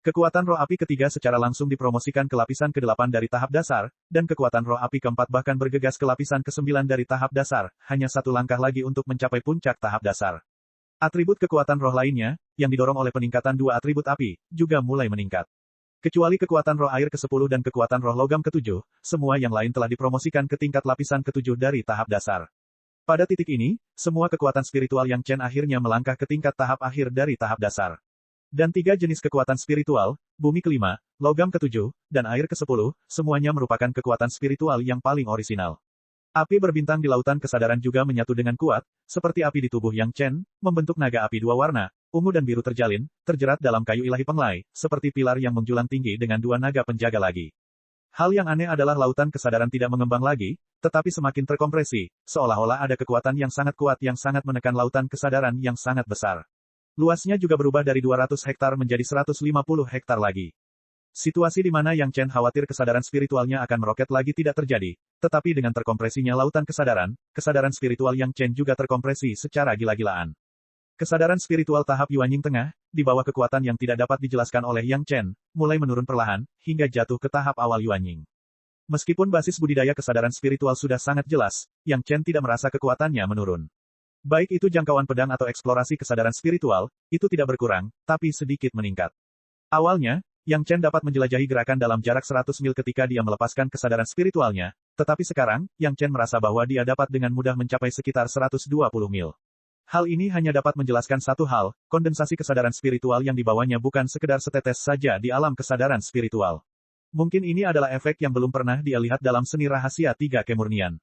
Speaker 1: Kekuatan roh api ketiga secara langsung dipromosikan ke lapisan ke-8 dari tahap dasar, dan kekuatan roh api keempat bahkan bergegas ke lapisan ke-9 dari tahap dasar, hanya satu langkah lagi untuk mencapai puncak tahap dasar. Atribut kekuatan roh lainnya, yang didorong oleh peningkatan dua atribut api, juga mulai meningkat. Kecuali kekuatan roh air ke-10 dan kekuatan roh logam ke-7, semua yang lain telah dipromosikan ke tingkat lapisan ke-7 dari tahap dasar. Pada titik ini, semua kekuatan spiritual Yang Chen akhirnya melangkah ke tingkat tahap akhir dari tahap dasar. Dan tiga jenis kekuatan spiritual, bumi ke-5, logam ke-7, dan air ke-10, semuanya merupakan kekuatan spiritual yang paling orisinal. Api berbintang di lautan kesadaran juga menyatu dengan kuat, seperti api di tubuh Yang Chen, membentuk naga api dua warna, ungu dan biru terjalin, terjerat dalam kayu ilahi penglai, seperti pilar yang menjulang tinggi dengan dua naga penjaga lagi. Hal yang aneh adalah lautan kesadaran tidak mengembang lagi, tetapi semakin terkompresi, seolah-olah ada kekuatan yang sangat kuat yang sangat menekan lautan kesadaran yang sangat besar. Luasnya juga berubah dari 200 hektar menjadi 150 hektar lagi. Situasi di mana Yang Chen khawatir kesadaran spiritualnya akan meroket lagi tidak terjadi, tetapi dengan terkompresinya lautan kesadaran spiritual Yang Chen juga terkompresi secara gila-gilaan. Kesadaran spiritual tahap Yuanying Tengah, di bawah kekuatan yang tidak dapat dijelaskan oleh Yang Chen, mulai menurun perlahan, hingga jatuh ke tahap awal Yuanying. Meskipun basis budidaya kesadaran spiritual sudah sangat jelas, Yang Chen tidak merasa kekuatannya menurun. Baik itu jangkauan pedang atau eksplorasi kesadaran spiritual, itu tidak berkurang, tapi sedikit meningkat. Awalnya, Yang Chen dapat menjelajahi gerakan dalam jarak 100 mil ketika dia melepaskan kesadaran spiritualnya, tetapi sekarang, Yang Chen merasa bahwa dia dapat dengan mudah mencapai sekitar 120 mil. Hal ini hanya dapat menjelaskan satu hal, kondensasi kesadaran spiritual yang dibawanya bukan sekedar setetes saja di alam kesadaran spiritual. Mungkin ini adalah efek yang belum pernah dia lihat dalam seni rahasia tiga kemurnian.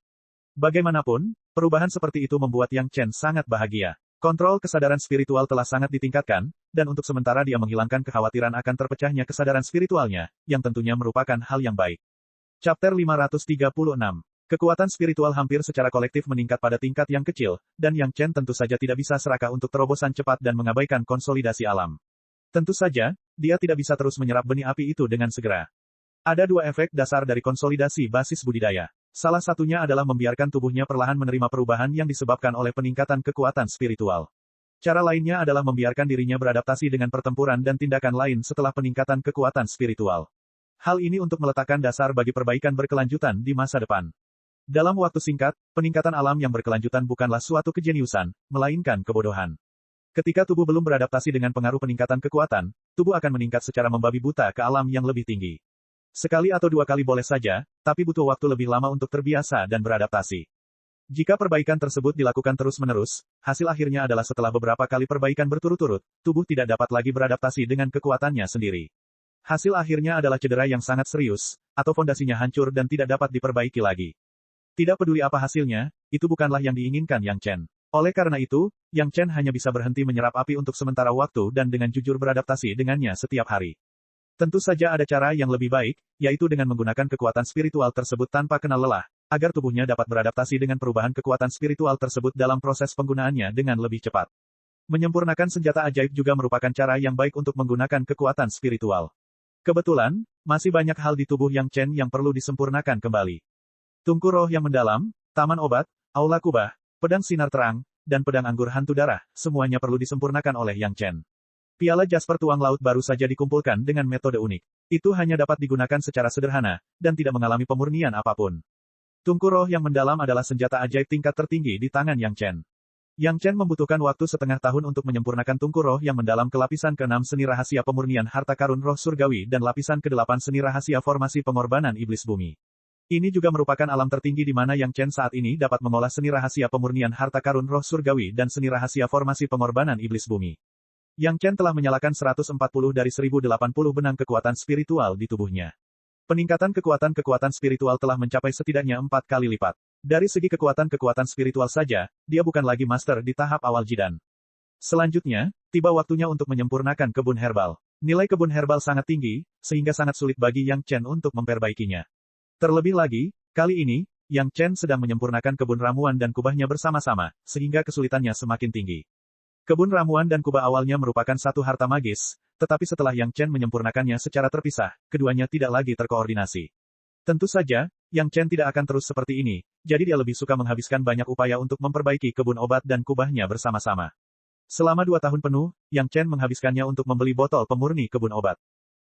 Speaker 1: Bagaimanapun, perubahan seperti itu membuat Yang Chen sangat bahagia. Kontrol kesadaran spiritual telah sangat ditingkatkan, dan untuk sementara dia menghilangkan kekhawatiran akan terpecahnya kesadaran spiritualnya, yang tentunya merupakan hal yang baik. Chapter 536. Kekuatan spiritual hampir secara kolektif meningkat pada tingkat yang kecil, dan Yang Chen tentu saja tidak bisa serakah untuk terobosan cepat dan mengabaikan konsolidasi alam. Tentu saja, dia tidak bisa terus menyerap benih api itu dengan segera. Ada dua efek dasar dari konsolidasi basis budidaya. Salah satunya adalah membiarkan tubuhnya perlahan menerima perubahan yang disebabkan oleh peningkatan kekuatan spiritual. Cara lainnya adalah membiarkan dirinya beradaptasi dengan pertempuran dan tindakan lain setelah peningkatan kekuatan spiritual. Hal ini untuk meletakkan dasar bagi perbaikan berkelanjutan di masa depan. Dalam waktu singkat, peningkatan alam yang berkelanjutan bukanlah suatu kejeniusan, melainkan kebodohan. Ketika tubuh belum beradaptasi dengan pengaruh peningkatan kekuatan, tubuh akan meningkat secara membabi buta ke alam yang lebih tinggi. Sekali atau dua kali boleh saja, tapi butuh waktu lebih lama untuk terbiasa dan beradaptasi. Jika perbaikan tersebut dilakukan terus-menerus, hasil akhirnya adalah setelah beberapa kali perbaikan berturut-turut, tubuh tidak dapat lagi beradaptasi dengan kekuatannya sendiri. Hasil akhirnya adalah cedera yang sangat serius, atau fondasinya hancur dan tidak dapat diperbaiki lagi. Tidak peduli apa hasilnya, itu bukanlah yang diinginkan Yang Chen. Oleh karena itu, Yang Chen hanya bisa berhenti menyerap api untuk sementara waktu dan dengan jujur beradaptasi dengannya setiap hari. Tentu saja ada cara yang lebih baik, yaitu dengan menggunakan kekuatan spiritual tersebut tanpa kenal lelah, agar tubuhnya dapat beradaptasi dengan perubahan kekuatan spiritual tersebut dalam proses penggunaannya dengan lebih cepat. Menyempurnakan senjata ajaib juga merupakan cara yang baik untuk menggunakan kekuatan spiritual. Kebetulan, masih banyak hal di tubuh Yang Chen yang perlu disempurnakan kembali. Tungku roh yang mendalam, taman obat, aula kubah, pedang sinar terang, dan pedang anggur hantu darah, semuanya perlu disempurnakan oleh Yang Chen. Piala Jasper tuang laut baru saja dikumpulkan dengan metode unik. Itu hanya dapat digunakan secara sederhana, dan tidak mengalami pemurnian apapun. Tungku roh yang mendalam adalah senjata ajaib tingkat tertinggi di tangan Yang Chen. Yang Chen membutuhkan waktu setengah tahun untuk menyempurnakan tungku roh yang mendalam ke lapisan ke-6 seni rahasia pemurnian harta karun roh surgawi dan lapisan ke-8 seni rahasia formasi pengorbanan iblis bumi. Ini juga merupakan alam tertinggi di mana Yang Chen saat ini dapat mengolah seni rahasia pemurnian harta karun roh surgawi dan seni rahasia formasi pengorbanan iblis bumi. Yang Chen telah menyalakan 140 dari 1080 benang kekuatan spiritual di tubuhnya. Peningkatan kekuatan spiritual telah mencapai setidaknya 4 kali lipat. Dari segi kekuatan spiritual saja, dia bukan lagi master di tahap awal Jidan. Selanjutnya, tiba waktunya untuk menyempurnakan kebun herbal. Nilai kebun herbal sangat tinggi, sehingga sangat sulit bagi Yang Chen untuk memperbaikinya. Terlebih lagi, kali ini, Yang Chen sedang menyempurnakan kebun ramuan dan kubahnya bersama-sama, sehingga kesulitannya semakin tinggi. Kebun ramuan dan kubah awalnya merupakan satu harta magis, tetapi setelah Yang Chen menyempurnakannya secara terpisah, keduanya tidak lagi terkoordinasi. Tentu saja, Yang Chen tidak akan terus seperti ini, jadi dia lebih suka menghabiskan banyak upaya untuk memperbaiki kebun obat dan kubahnya bersama-sama. Selama 2 tahun penuh, Yang Chen menghabiskannya untuk membeli botol pemurni kebun obat.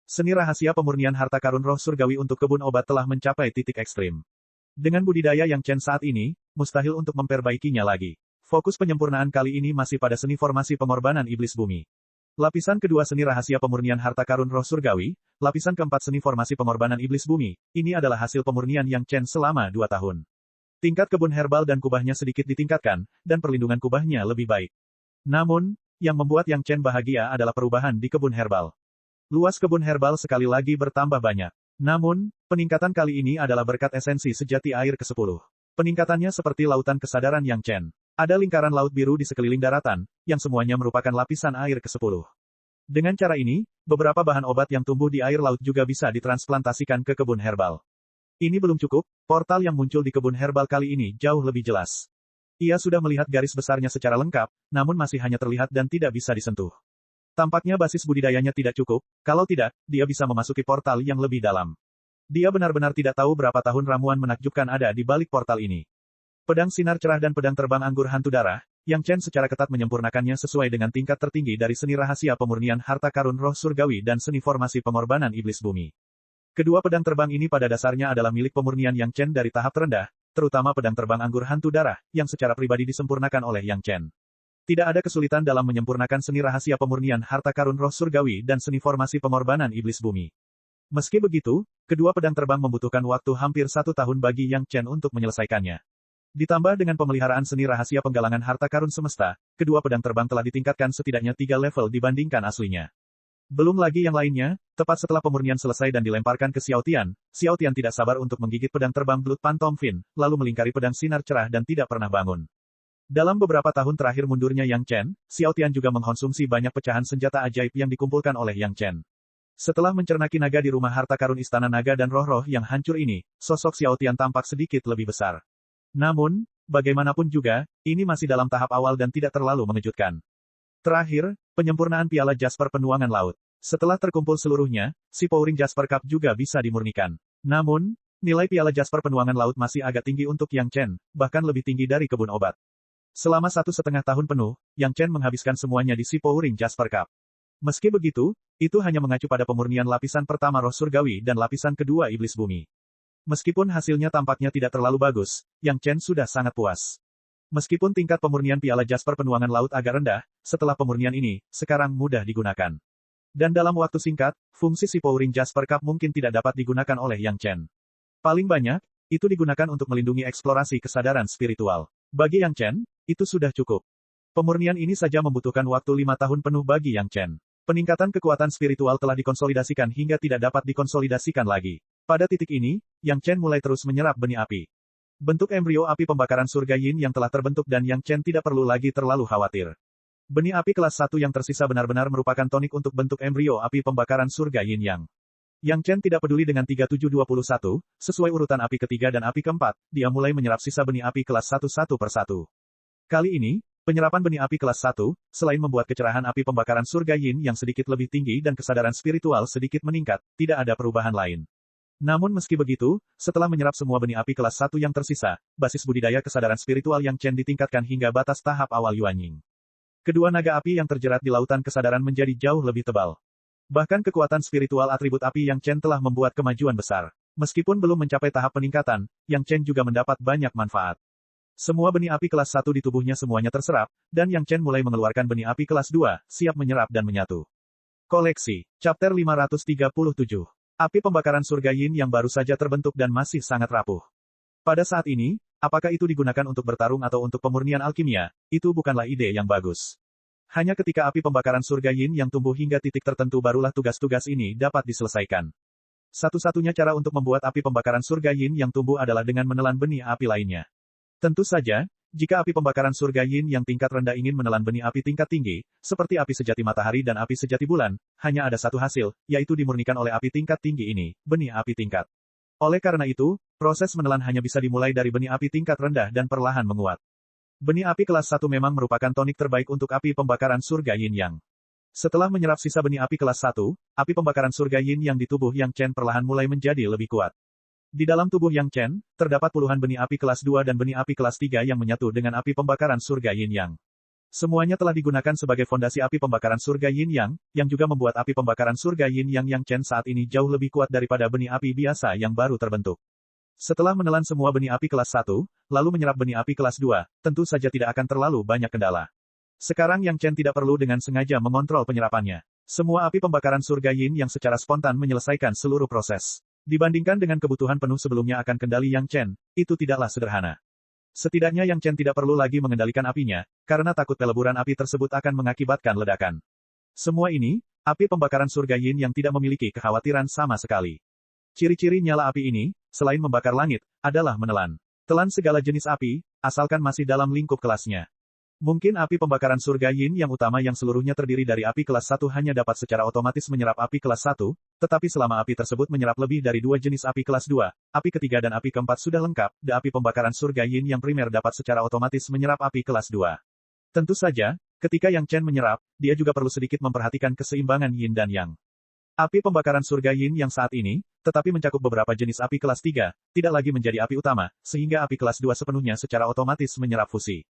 Speaker 1: Seni rahasia pemurnian harta karun roh surgawi untuk kebun obat telah mencapai titik ekstrim. Dengan budidaya Yang Chen saat ini, mustahil untuk memperbaikinya lagi. Fokus penyempurnaan kali ini masih pada seni formasi pengorbanan iblis bumi. Lapisan kedua seni rahasia pemurnian harta karun roh surgawi, lapisan keempat seni formasi pengorbanan iblis bumi, ini adalah hasil pemurnian Yang Chen selama 2 tahun. Tingkat kebun herbal dan kubahnya sedikit ditingkatkan, dan perlindungan kubahnya lebih baik. Namun, yang membuat Yang Chen bahagia adalah perubahan di kebun herbal. Luas kebun herbal sekali lagi bertambah banyak. Namun, peningkatan kali ini adalah berkat esensi sejati air ke-10. Peningkatannya seperti lautan kesadaran Yang Chen. Ada lingkaran laut biru di sekeliling daratan, yang semuanya merupakan lapisan air ke-10. Dengan cara ini, beberapa bahan obat yang tumbuh di air laut juga bisa ditransplantasikan ke kebun herbal. Ini belum cukup, portal yang muncul di kebun herbal kali ini jauh lebih jelas. Ia sudah melihat garis besarnya secara lengkap, namun masih hanya terlihat dan tidak bisa disentuh. Tampaknya basis budidayanya tidak cukup, kalau tidak, dia bisa memasuki portal yang lebih dalam. Dia benar-benar tidak tahu berapa tahun ramuan menakjubkan ada di balik portal ini. Pedang sinar cerah dan pedang terbang anggur hantu darah, Yang Chen secara ketat menyempurnakannya sesuai dengan tingkat tertinggi dari seni rahasia pemurnian harta karun roh surgawi dan seni formasi pengorbanan iblis bumi. Kedua pedang terbang ini pada dasarnya adalah milik pemurnian Yang Chen dari tahap terendah, terutama pedang terbang anggur hantu darah, yang secara pribadi disempurnakan oleh Yang Chen. Tidak ada kesulitan dalam menyempurnakan seni rahasia pemurnian harta karun roh surgawi dan seni formasi pengorbanan iblis bumi. Meski begitu, kedua pedang terbang membutuhkan waktu hampir 1 tahun bagi Yang Chen untuk menyelesaikannya. Ditambah dengan pemeliharaan seni rahasia penggalangan harta karun semesta, kedua pedang terbang telah ditingkatkan setidaknya 3 level dibandingkan aslinya. Belum lagi yang lainnya, tepat setelah pemurnian selesai dan dilemparkan ke Xiao Tian tidak sabar untuk menggigit pedang terbang Blood Phantom Fin, lalu melingkari pedang sinar cerah dan tidak pernah bangun. Dalam beberapa tahun terakhir mundurnya Yang Chen, Xiao Tian juga mengkonsumsi banyak pecahan senjata ajaib yang dikumpulkan oleh Yang Chen. Setelah mencernaki naga di rumah harta karun istana naga dan roh-roh yang hancur ini, sosok Xiao Tian tampak sedikit lebih besar. Namun, bagaimanapun juga, ini masih dalam tahap awal dan tidak terlalu mengejutkan. Terakhir, penyempurnaan piala Jasper penuangan laut. Setelah terkumpul seluruhnya, si Pouring Jasper Cup juga bisa dimurnikan. Namun, nilai piala Jasper penuangan laut masih agak tinggi untuk Yang Chen, bahkan lebih tinggi dari kebun obat. Selama 1,5 tahun penuh, Yang Chen menghabiskan semuanya di si Pouring Jasper Cup. Meski begitu, itu hanya mengacu pada pemurnian lapisan pertama roh surgawi dan lapisan kedua iblis bumi. Meskipun hasilnya tampaknya tidak terlalu bagus, Yang Chen sudah sangat puas. Meskipun tingkat pemurnian piala Jasper penuangan laut agak rendah, setelah pemurnian ini, sekarang mudah digunakan. Dan dalam waktu singkat, fungsi si Pouring Jasper Cup mungkin tidak dapat digunakan oleh Yang Chen. Paling banyak, itu digunakan untuk melindungi eksplorasi kesadaran spiritual. Bagi Yang Chen, itu sudah cukup. Pemurnian ini saja membutuhkan waktu 5 tahun penuh bagi Yang Chen. Peningkatan kekuatan spiritual telah dikonsolidasikan hingga tidak dapat dikonsolidasikan lagi. Pada titik ini, Yang Chen mulai terus menyerap benih api. Bentuk embrio api pembakaran surga Yin yang telah terbentuk dan Yang Chen tidak perlu lagi terlalu khawatir. Benih api kelas 1 yang tersisa benar-benar merupakan tonik untuk bentuk embrio api pembakaran surga Yin Yang. Yang Chen tidak peduli dengan 3721, sesuai urutan api ketiga dan api keempat, dia mulai menyerap sisa benih api kelas 1 satu persatu. Kali ini, penyerapan benih api kelas 1, selain membuat kecerahan api pembakaran surga Yin yang sedikit lebih tinggi dan kesadaran spiritual sedikit meningkat, tidak ada perubahan lain. Namun meski begitu, setelah menyerap semua benih api kelas 1 yang tersisa, basis budidaya kesadaran spiritual Yang Chen ditingkatkan hingga batas tahap awal Yuanying. Kedua naga api yang terjerat di lautan kesadaran menjadi jauh lebih tebal. Bahkan kekuatan spiritual atribut api Yang Chen telah membuat kemajuan besar. Meskipun belum mencapai tahap peningkatan, Yang Chen juga mendapat banyak manfaat. Semua benih api kelas 1 di tubuhnya semuanya terserap, dan Yang Chen mulai mengeluarkan benih api kelas 2, siap menyerap dan menyatu. Koleksi. Chapter 537. Api pembakaran surga Yin yang baru saja terbentuk dan masih sangat rapuh. Pada saat ini, apakah itu digunakan untuk bertarung atau untuk pemurnian alkimia, itu bukanlah ide yang bagus. Hanya ketika api pembakaran surga Yin yang tumbuh hingga titik tertentu barulah tugas-tugas ini dapat diselesaikan. Satu-satunya cara untuk membuat api pembakaran surga Yin yang tumbuh adalah dengan menelan benih api lainnya. Tentu saja, jika api pembakaran surga Yin yang tingkat rendah ingin menelan benih api tingkat tinggi, seperti api sejati matahari dan api sejati bulan, hanya ada satu hasil, yaitu dimurnikan oleh api tingkat tinggi ini, benih api tingkat. Oleh karena itu, proses menelan hanya bisa dimulai dari benih api tingkat rendah dan perlahan menguat. Benih api kelas 1 memang merupakan tonik terbaik untuk api pembakaran surga Yin Yang. Setelah menyerap sisa benih api kelas 1, api pembakaran surga Yin Yang di tubuh Yang Chen perlahan mulai menjadi lebih kuat. Di dalam tubuh Yang Chen, terdapat puluhan benih api kelas 2 dan benih api kelas 3 yang menyatu dengan api pembakaran surga Yin Yang. Semuanya telah digunakan sebagai fondasi api pembakaran surga Yin Yang, yang juga membuat api pembakaran surga Yin Yang Chen saat ini jauh lebih kuat daripada benih api biasa yang baru terbentuk. Setelah menelan semua benih api kelas 1, lalu menyerap benih api kelas 2, tentu saja tidak akan terlalu banyak kendala. Sekarang Yang Chen tidak perlu dengan sengaja mengontrol penyerapannya. Semua api pembakaran surga Yin yang secara spontan menyelesaikan seluruh proses. Dibandingkan dengan kebutuhan penuh sebelumnya akan kendali Yang Chen, itu tidaklah sederhana. Setidaknya Yang Chen tidak perlu lagi mengendalikan apinya, karena takut peleburan api tersebut akan mengakibatkan ledakan. Semua ini, api pembakaran surga Yin yang tidak memiliki kekhawatiran sama sekali. Ciri-ciri nyala api ini, selain membakar langit, adalah menelan. Telan segala jenis api, asalkan masih dalam lingkup kelasnya. Mungkin api pembakaran surga Yin yang utama yang seluruhnya terdiri dari api kelas 1 hanya dapat secara otomatis menyerap api kelas 1, tetapi selama api tersebut menyerap lebih dari 2 jenis api kelas 2, api ketiga dan api keempat sudah lengkap, dan api pembakaran surga Yin yang primer dapat secara otomatis menyerap api kelas 2. Tentu saja, ketika Yang Chen menyerap, dia juga perlu sedikit memperhatikan keseimbangan Yin dan Yang. Api pembakaran surga Yin yang saat ini, tetapi mencakup beberapa jenis api kelas 3, tidak lagi menjadi api utama, sehingga api kelas 2 sepenuhnya secara otomatis menyerap fusi.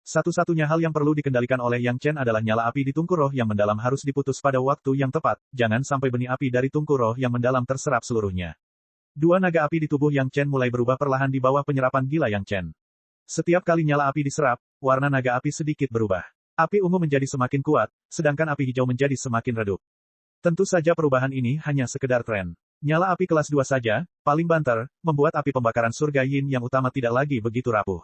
Speaker 1: Satu-satunya hal yang perlu dikendalikan oleh Yang Chen adalah nyala api di tungku roh yang mendalam harus diputus pada waktu yang tepat, jangan sampai benih api dari tungku roh yang mendalam terserap seluruhnya. Dua naga api di tubuh Yang Chen mulai berubah perlahan di bawah penyerapan gila Yang Chen. Setiap kali nyala api diserap, warna naga api sedikit berubah. Api ungu menjadi semakin kuat, sedangkan api hijau menjadi semakin redup. Tentu saja perubahan ini hanya sekedar tren. Nyala api kelas 2 saja, paling banter, membuat api pembakaran surga Yin yang utama tidak lagi begitu rapuh.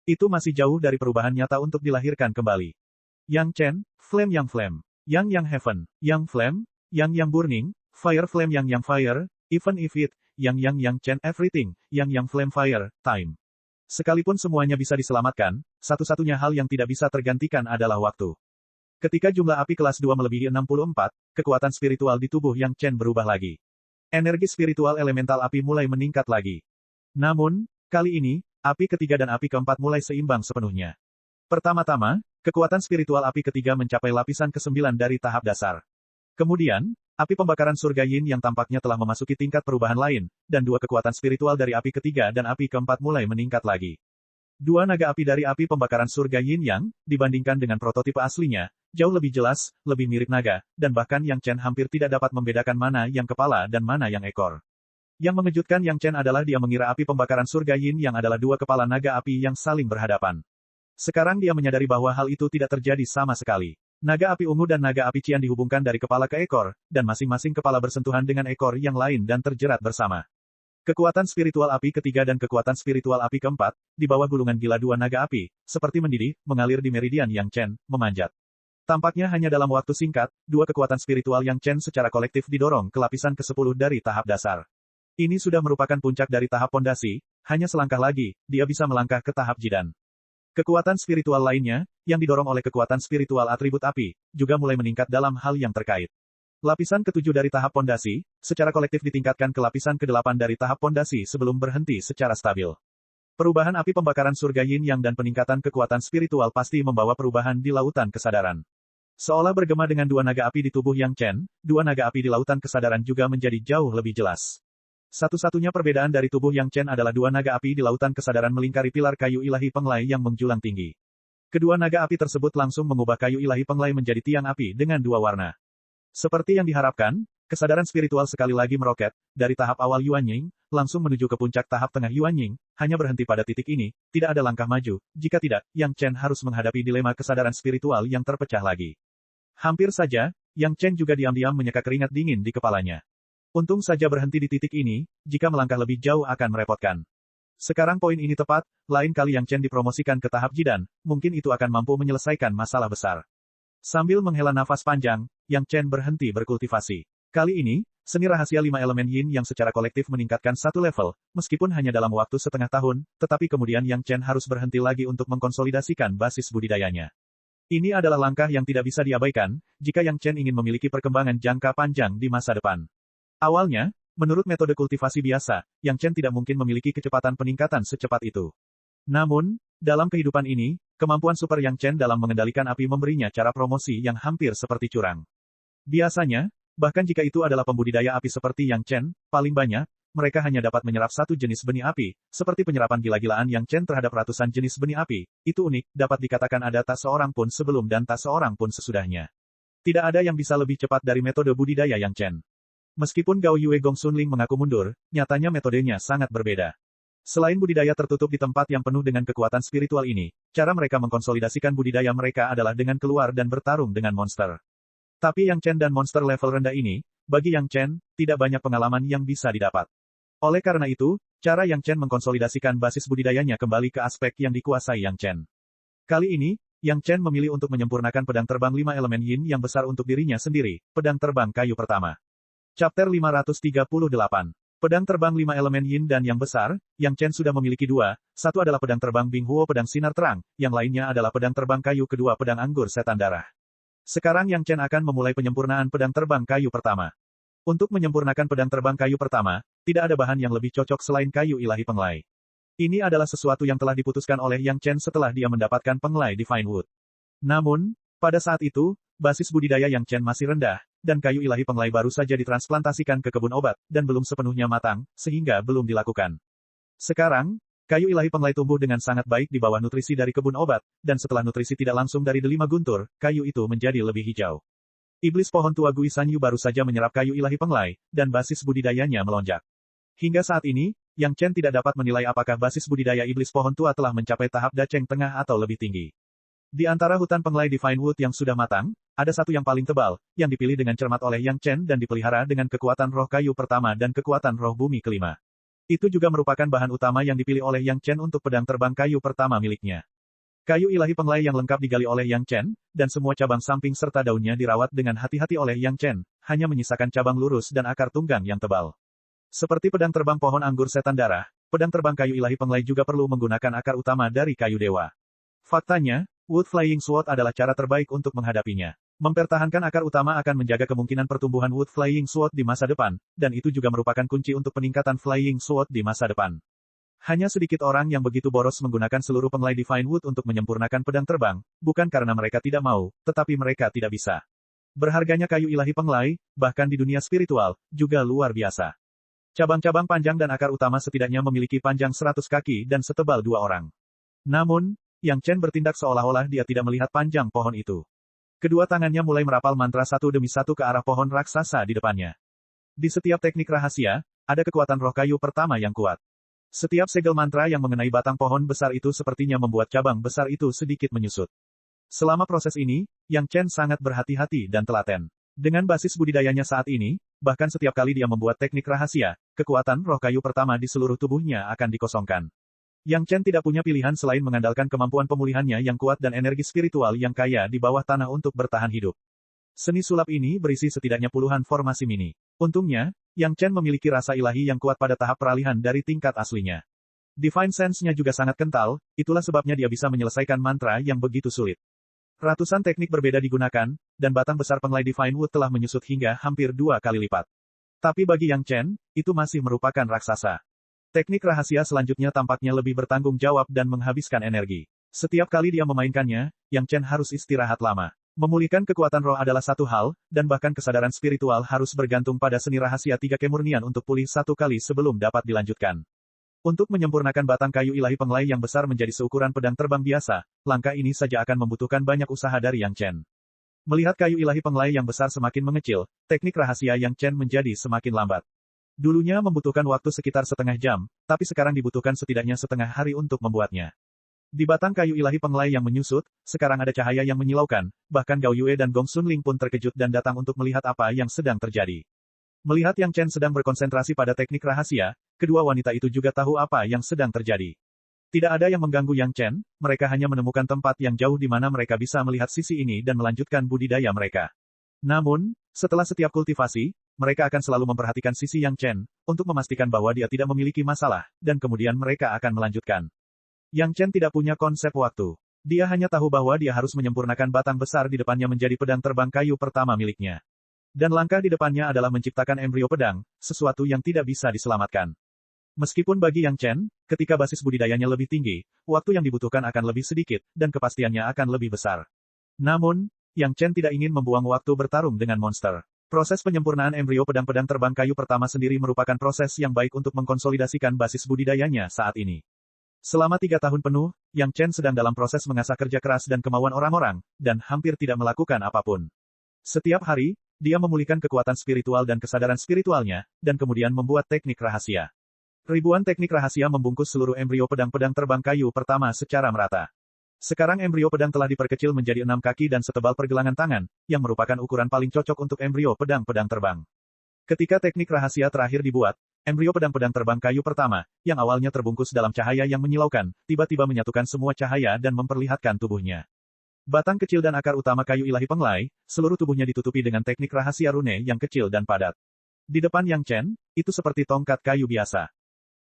Speaker 1: Itu masih jauh dari perubahan nyata untuk dilahirkan kembali. Yang Chen, Flame Yang Flame. Yang Heaven, Yang Flame, Yang Burning, Fire Flame Yang Fire, Even If It, Yang Chen Everything, Yang Flame Fire, Time. Sekalipun semuanya bisa diselamatkan, satu-satunya hal yang tidak bisa tergantikan adalah waktu. Ketika jumlah api kelas 2 melebihi 64, kekuatan spiritual di tubuh Yang Chen berubah lagi. Energi spiritual elemental api mulai meningkat lagi. Namun, kali ini, api ketiga dan api keempat mulai seimbang sepenuhnya. Pertama-tama, kekuatan spiritual api ketiga mencapai lapisan ke-9 dari tahap dasar. Kemudian, api pembakaran surga Yin yang tampaknya telah memasuki tingkat perubahan lain, dan dua kekuatan spiritual dari api ketiga dan api keempat mulai meningkat lagi. Dua naga api dari api pembakaran surga Yin Yang, dibandingkan dengan prototipe aslinya, jauh lebih jelas, lebih mirip naga, dan bahkan Yang Chen hampir tidak dapat membedakan mana yang kepala dan mana yang ekor. Yang mengejutkan Yang Chen adalah dia mengira api pembakaran surga Yin yang adalah dua kepala naga api yang saling berhadapan. Sekarang dia menyadari bahwa hal itu tidak terjadi sama sekali. Naga api ungu dan naga api cian dihubungkan dari kepala ke ekor, dan masing-masing kepala bersentuhan dengan ekor yang lain dan terjerat bersama. Kekuatan spiritual api ketiga dan kekuatan spiritual api keempat, di bawah gulungan gila dua naga api, seperti mendidih, mengalir di meridian Yang Chen, memanjat. Tampaknya hanya dalam waktu singkat, dua kekuatan spiritual Yang Chen secara kolektif didorong ke lapisan ke-10 dari tahap dasar. Ini sudah merupakan puncak dari tahap pondasi, hanya selangkah lagi, dia bisa melangkah ke tahap jidan. Kekuatan spiritual lainnya, yang didorong oleh kekuatan spiritual atribut api, juga mulai meningkat dalam hal yang terkait. Lapisan ke-7 dari tahap pondasi, secara kolektif ditingkatkan ke lapisan ke-8 dari tahap pondasi sebelum berhenti secara stabil. Perubahan api pembakaran surga Yin Yang dan peningkatan kekuatan spiritual pasti membawa perubahan di lautan kesadaran. Seolah bergema dengan dua naga api di tubuh Yang Chen, dua naga api di lautan kesadaran juga menjadi jauh lebih jelas. Satu-satunya perbedaan dari tubuh Yang Chen adalah dua naga api di lautan kesadaran melingkari pilar kayu ilahi penglai yang menjulang tinggi. Kedua naga api tersebut langsung mengubah kayu ilahi penglai menjadi tiang api dengan dua warna. Seperti yang diharapkan, kesadaran spiritual sekali lagi meroket, dari tahap awal Yuanying, langsung menuju ke puncak tahap tengah Yuanying, hanya berhenti pada titik ini, tidak ada langkah maju, jika tidak, Yang Chen harus menghadapi dilema kesadaran spiritual yang terpecah lagi. Hampir saja, Yang Chen juga diam-diam menyeka keringat dingin di kepalanya. Untung saja berhenti di titik ini, jika melangkah lebih jauh akan merepotkan. Sekarang poin ini tepat, lain kali Yang Chen dipromosikan ke tahap Jidan, mungkin itu akan mampu menyelesaikan masalah besar. Sambil menghela nafas panjang, Yang Chen berhenti berkultivasi. Kali ini, seni rahasia 5 elemen yin yang secara kolektif meningkatkan satu level, meskipun hanya dalam waktu setengah tahun, tetapi kemudian Yang Chen harus berhenti lagi untuk mengkonsolidasikan basis budidayanya. Ini adalah langkah yang tidak bisa diabaikan, jika Yang Chen ingin memiliki perkembangan jangka panjang di masa depan. Awalnya, menurut metode kultivasi biasa, Yang Chen tidak mungkin memiliki kecepatan peningkatan secepat itu. Namun, dalam kehidupan ini, kemampuan super Yang Chen dalam mengendalikan api memberinya cara promosi yang hampir seperti curang. Biasanya, bahkan jika itu adalah pembudidaya api seperti Yang Chen, paling banyak, mereka hanya dapat menyerap satu jenis benih api, seperti penyerapan gila-gilaan Yang Chen terhadap ratusan jenis benih api. Itu unik, dapat dikatakan ada tak seorang pun sebelum dan tak seorang pun sesudahnya. Tidak ada yang bisa lebih cepat dari metode budidaya Yang Chen. Meskipun Gao Yue Gong Sunling mengaku mundur, nyatanya metodenya sangat berbeda. Selain budidaya tertutup di tempat yang penuh dengan kekuatan spiritual ini, cara mereka mengkonsolidasikan budidaya mereka adalah dengan keluar dan bertarung dengan monster. Tapi Yang Chen dan monster level rendah ini, bagi Yang Chen, tidak banyak pengalaman yang bisa didapat. Oleh karena itu, cara Yang Chen mengkonsolidasikan basis budidayanya kembali ke aspek yang dikuasai Yang Chen. Kali ini, Yang Chen memilih untuk menyempurnakan pedang terbang 5 elemen yin yang besar untuk dirinya sendiri, pedang terbang kayu pertama. Chapter 538. Pedang terbang 5 elemen yin dan yang besar, Yang Chen sudah memiliki dua, satu adalah pedang terbang Bing Huo pedang sinar terang, yang lainnya adalah pedang terbang kayu kedua pedang anggur setan darah. Sekarang Yang Chen akan memulai penyempurnaan pedang terbang kayu pertama. Untuk menyempurnakan pedang terbang kayu pertama, tidak ada bahan yang lebih cocok selain kayu ilahi penglai. Ini adalah sesuatu yang telah diputuskan oleh Yang Chen setelah dia mendapatkan penglai Divine Wood. Namun, pada saat itu, basis budidaya Yang Chen masih rendah, dan kayu ilahi penglai baru saja ditransplantasikan ke kebun obat, dan belum sepenuhnya matang, sehingga belum dilakukan. Sekarang, kayu ilahi penglai tumbuh dengan sangat baik di bawah nutrisi dari kebun obat, dan setelah nutrisi tidak langsung dari delima guntur, kayu itu menjadi lebih hijau. Iblis pohon tua Gui Sanyu baru saja menyerap kayu ilahi penglai, dan basis budidayanya melonjak. Hingga saat ini, Yang Chen tidak dapat menilai apakah basis budidaya iblis pohon tua telah mencapai tahap daceng tengah atau lebih tinggi. Di antara hutan penglai Divine Wood yang sudah matang, ada satu yang paling tebal, yang dipilih dengan cermat oleh Yang Chen dan dipelihara dengan kekuatan roh kayu pertama dan kekuatan roh bumi kelima. Itu juga merupakan bahan utama yang dipilih oleh Yang Chen untuk pedang terbang kayu pertama miliknya. Kayu ilahi penglai yang lengkap digali oleh Yang Chen, dan semua cabang samping serta daunnya dirawat dengan hati-hati oleh Yang Chen, hanya menyisakan cabang lurus dan akar tunggang yang tebal. Seperti pedang terbang pohon anggur setan darah, pedang terbang kayu ilahi penglai juga perlu menggunakan akar utama dari kayu dewa. Faktanya, Wood Flying Sword adalah cara terbaik untuk menghadapinya. Mempertahankan akar utama akan menjaga kemungkinan pertumbuhan Wood Flying Sword di masa depan, dan itu juga merupakan kunci untuk peningkatan Flying Sword di masa depan. Hanya sedikit orang yang begitu boros menggunakan seluruh penglai Divine Wood untuk menyempurnakan pedang terbang, bukan karena mereka tidak mau, tetapi mereka tidak bisa. Berharganya kayu ilahi penglai, bahkan di dunia spiritual, juga luar biasa. Cabang-cabang panjang dan akar utama setidaknya memiliki panjang 100 kaki dan setebal 2 orang. Namun, Yang Chen bertindak seolah-olah dia tidak melihat panjang pohon itu. Kedua tangannya mulai merapal mantra satu demi satu ke arah pohon raksasa di depannya. Di setiap teknik rahasia, ada kekuatan roh kayu pertama yang kuat. Setiap segel mantra yang mengenai batang pohon besar itu sepertinya membuat cabang besar itu sedikit menyusut. Selama proses ini, Yang Chen sangat berhati-hati dan telaten. Dengan basis budidayanya saat ini, bahkan setiap kali dia membuat teknik rahasia, kekuatan roh kayu pertama di seluruh tubuhnya akan dikosongkan. Yang Chen tidak punya pilihan selain mengandalkan kemampuan pemulihannya yang kuat dan energi spiritual yang kaya di bawah tanah untuk bertahan hidup. Seni sulap ini berisi setidaknya puluhan formasi mini. Untungnya, Yang Chen memiliki rasa ilahi yang kuat pada tahap peralihan dari tingkat aslinya. Divine Sense-nya juga sangat kental, itulah sebabnya dia bisa menyelesaikan mantra yang begitu sulit. Ratusan teknik berbeda digunakan, dan batang besar penglai Divine Wood telah menyusut hingga hampir 2 kali lipat. Tapi bagi Yang Chen, itu masih merupakan raksasa. Teknik rahasia selanjutnya tampaknya lebih bertanggung jawab dan menghabiskan energi. Setiap kali dia memainkannya, Yang Chen harus istirahat lama. Memulihkan kekuatan roh adalah satu hal, dan bahkan kesadaran spiritual harus bergantung pada seni rahasia tiga kemurnian untuk pulih satu kali sebelum dapat dilanjutkan. Untuk menyempurnakan batang kayu ilahi penglai yang besar menjadi seukuran pedang terbang biasa, langkah ini saja akan membutuhkan banyak usaha dari Yang Chen. Melihat kayu ilahi penglai yang besar semakin mengecil, teknik rahasia Yang Chen menjadi semakin lambat. Dulunya membutuhkan waktu sekitar setengah jam, tapi sekarang dibutuhkan setidaknya setengah hari untuk membuatnya. Di batang kayu ilahi penglai yang menyusut, sekarang ada cahaya yang menyilaukan, bahkan Gao Yue dan Gong Sunling pun terkejut dan datang untuk melihat apa yang sedang terjadi. Melihat Yang Chen sedang berkonsentrasi pada teknik rahasia, kedua wanita itu juga tahu apa yang sedang terjadi. Tidak ada yang mengganggu Yang Chen, mereka hanya menemukan tempat yang jauh di mana mereka bisa melihat sisi ini dan melanjutkan budidaya mereka. Namun, setelah setiap kultivasi, mereka akan selalu memperhatikan sisi Yang Chen, untuk memastikan bahwa dia tidak memiliki masalah, dan kemudian mereka akan melanjutkan. Yang Chen tidak punya konsep waktu. Dia hanya tahu bahwa dia harus menyempurnakan batang besar di depannya menjadi pedang terbang kayu pertama miliknya. Dan langkah di depannya adalah menciptakan embrio pedang, sesuatu yang tidak bisa diselamatkan. Meskipun bagi Yang Chen, ketika basis budidayanya lebih tinggi, waktu yang dibutuhkan akan lebih sedikit, dan kepastiannya akan lebih besar. Namun, Yang Chen tidak ingin membuang waktu bertarung dengan monster. Proses penyempurnaan embrio pedang-pedang terbang kayu pertama sendiri merupakan proses yang baik untuk mengkonsolidasikan basis budidayanya saat ini. Selama 3 tahun penuh, Yang Chen sedang dalam proses mengasah kerja keras dan kemauan orang-orang, dan hampir tidak melakukan apapun. Setiap hari, dia memulihkan kekuatan spiritual dan kesadaran spiritualnya, dan kemudian membuat teknik rahasia. Ribuan teknik rahasia membungkus seluruh embrio pedang-pedang terbang kayu pertama secara merata. Sekarang embrio pedang telah diperkecil menjadi 6 kaki dan setebal pergelangan tangan, yang merupakan ukuran paling cocok untuk embrio pedang-pedang terbang. Ketika teknik rahasia terakhir dibuat, embrio pedang-pedang terbang kayu pertama, yang awalnya terbungkus dalam cahaya yang menyilaukan, tiba-tiba menyatukan semua cahaya dan memperlihatkan tubuhnya. Batang kecil dan akar utama kayu ilahi penglai, seluruh tubuhnya ditutupi dengan teknik rahasia rune yang kecil dan padat. Di depan Yang Chen, itu seperti tongkat kayu biasa.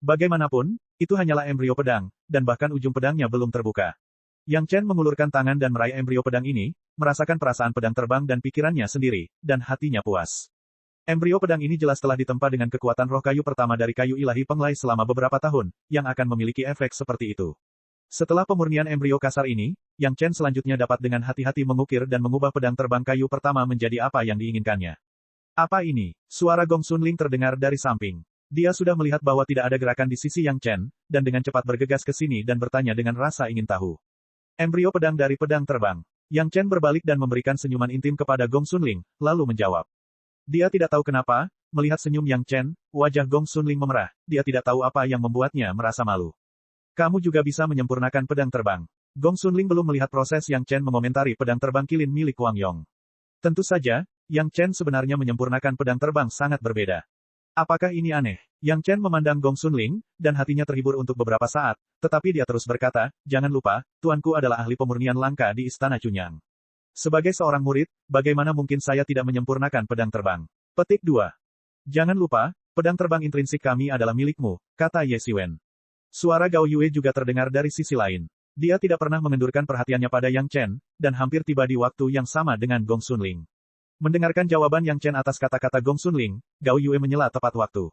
Speaker 1: Bagaimanapun, itu hanyalah embrio pedang, dan bahkan ujung pedangnya belum terbuka. Yang Chen mengulurkan tangan dan meraih embrio pedang ini, merasakan perasaan pedang terbang dan pikirannya sendiri, dan hatinya puas. Embrio pedang ini jelas telah ditempa dengan kekuatan roh kayu pertama dari kayu ilahi penglai selama beberapa tahun, yang akan memiliki efek seperti itu. Setelah pemurnian embrio kasar ini, Yang Chen selanjutnya dapat dengan hati-hati mengukir dan mengubah pedang terbang kayu pertama menjadi apa yang diinginkannya. Apa ini? Suara Gong Sunling terdengar dari samping. Dia sudah melihat bahwa tidak ada gerakan di sisi Yang Chen, dan dengan cepat bergegas ke sini dan bertanya dengan rasa ingin tahu. Embrio pedang dari pedang terbang. Yang Chen berbalik dan memberikan senyuman intim kepada Gong Sunling, lalu menjawab. Dia tidak tahu kenapa, melihat senyum Yang Chen, wajah Gong Sunling memerah, dia tidak tahu apa yang membuatnya merasa malu. Kamu juga bisa menyempurnakan pedang terbang. Gong Sunling belum melihat proses Yang Chen mengomentari pedang terbang kilin milik Wang Yong. Tentu saja, Yang Chen sebenarnya menyempurnakan pedang terbang sangat berbeda. Apakah ini aneh? Yang Chen memandang Gong Sunling, dan hatinya terhibur untuk beberapa saat, tetapi dia terus berkata, jangan lupa, tuanku adalah ahli pemurnian langka di Istana Cunyang. Sebagai seorang murid, bagaimana mungkin saya tidak menyempurnakan pedang terbang? Petik 2. Jangan lupa, pedang terbang intrinsik kami adalah milikmu, kata Ye Xiwen. Suara Gao Yue juga terdengar dari sisi lain. Dia tidak pernah mengendurkan perhatiannya pada Yang Chen, dan hampir tiba di waktu yang sama dengan Gong Sunling. Mendengarkan jawaban Yang Chen atas kata-kata Gong Sunling, Gao Yue menyela tepat waktu.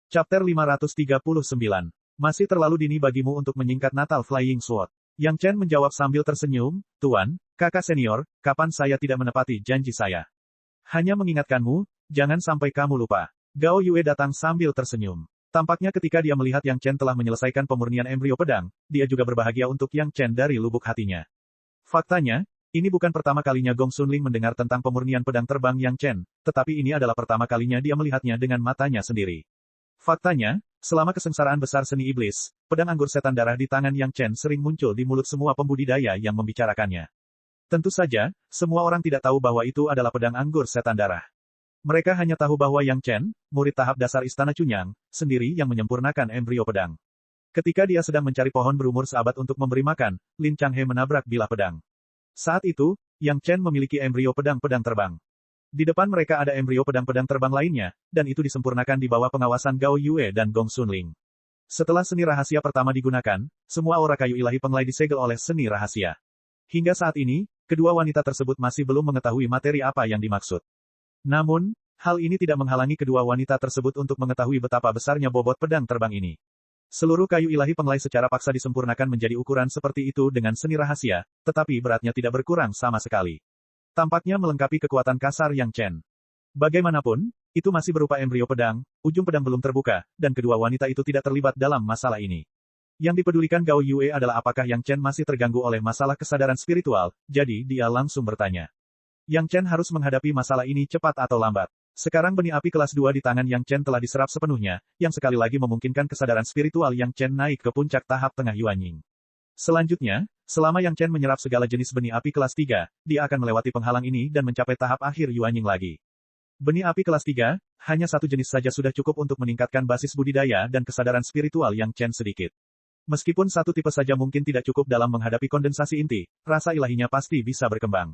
Speaker 1: Chapter 539. Masih terlalu dini bagimu untuk menyingkat Natal Flying Sword. Yang Chen menjawab sambil tersenyum, Tuan, kakak senior, kapan saya tidak menepati janji saya? Hanya mengingatkanmu, jangan sampai kamu lupa. Gao Yue datang sambil tersenyum. Tampaknya ketika dia melihat Yang Chen telah menyelesaikan pemurnian embrio pedang, dia juga berbahagia untuk Yang Chen dari lubuk hatinya. Faktanya, ini bukan pertama kalinya Gong Sunling mendengar tentang pemurnian pedang terbang Yang Chen, tetapi ini adalah pertama kalinya dia melihatnya dengan matanya sendiri. Faktanya, selama kesengsaraan besar seni iblis, pedang anggur setan darah di tangan Yang Chen sering muncul di mulut semua pembudidaya yang membicarakannya. Tentu saja, semua orang tidak tahu bahwa itu adalah pedang anggur setan darah. Mereka hanya tahu bahwa Yang Chen, murid tahap dasar Istana Cunyang, sendiri yang menyempurnakan embrio pedang. Ketika dia sedang mencari pohon berumur seabad untuk memberi makan, Lin Changhe menabrak bilah pedang. Saat itu, Yang Chen memiliki embrio pedang-pedang terbang. Di depan mereka ada embrio pedang-pedang terbang lainnya, dan itu disempurnakan di bawah pengawasan Gao Yue dan Gong Sunling. Setelah seni rahasia pertama digunakan, semua aura kayu ilahi penglai disegel oleh seni rahasia. Hingga saat ini, kedua wanita tersebut masih belum mengetahui materi apa yang dimaksud. Namun, hal ini tidak menghalangi kedua wanita tersebut untuk mengetahui betapa besarnya bobot pedang terbang ini. Seluruh kayu ilahi penglai secara paksa disempurnakan menjadi ukuran seperti itu dengan seni rahasia, tetapi beratnya tidak berkurang sama sekali. Tampaknya melengkapi kekuatan kasar Yang Chen. Bagaimanapun, itu masih berupa embrio pedang, ujung pedang belum terbuka, dan kedua wanita itu tidak terlibat dalam masalah ini. Yang dipedulikan Gao Yue adalah apakah Yang Chen masih terganggu oleh masalah kesadaran spiritual, jadi dia langsung bertanya. Yang Chen harus menghadapi masalah ini cepat atau lambat. Sekarang benih api kelas 2 di tangan Yang Chen telah diserap sepenuhnya, yang sekali lagi memungkinkan kesadaran spiritual Yang Chen naik ke puncak tahap tengah Yuanying. Selanjutnya, selama Yang Chen menyerap segala jenis benih api kelas 3, dia akan melewati penghalang ini dan mencapai tahap akhir Yuanying lagi. Benih api kelas 3, hanya satu jenis saja sudah cukup untuk meningkatkan basis budidaya dan kesadaran spiritual Yang Chen sedikit. Meskipun satu tipe saja mungkin tidak cukup dalam menghadapi kondensasi inti, rasa ilahinya pasti bisa berkembang.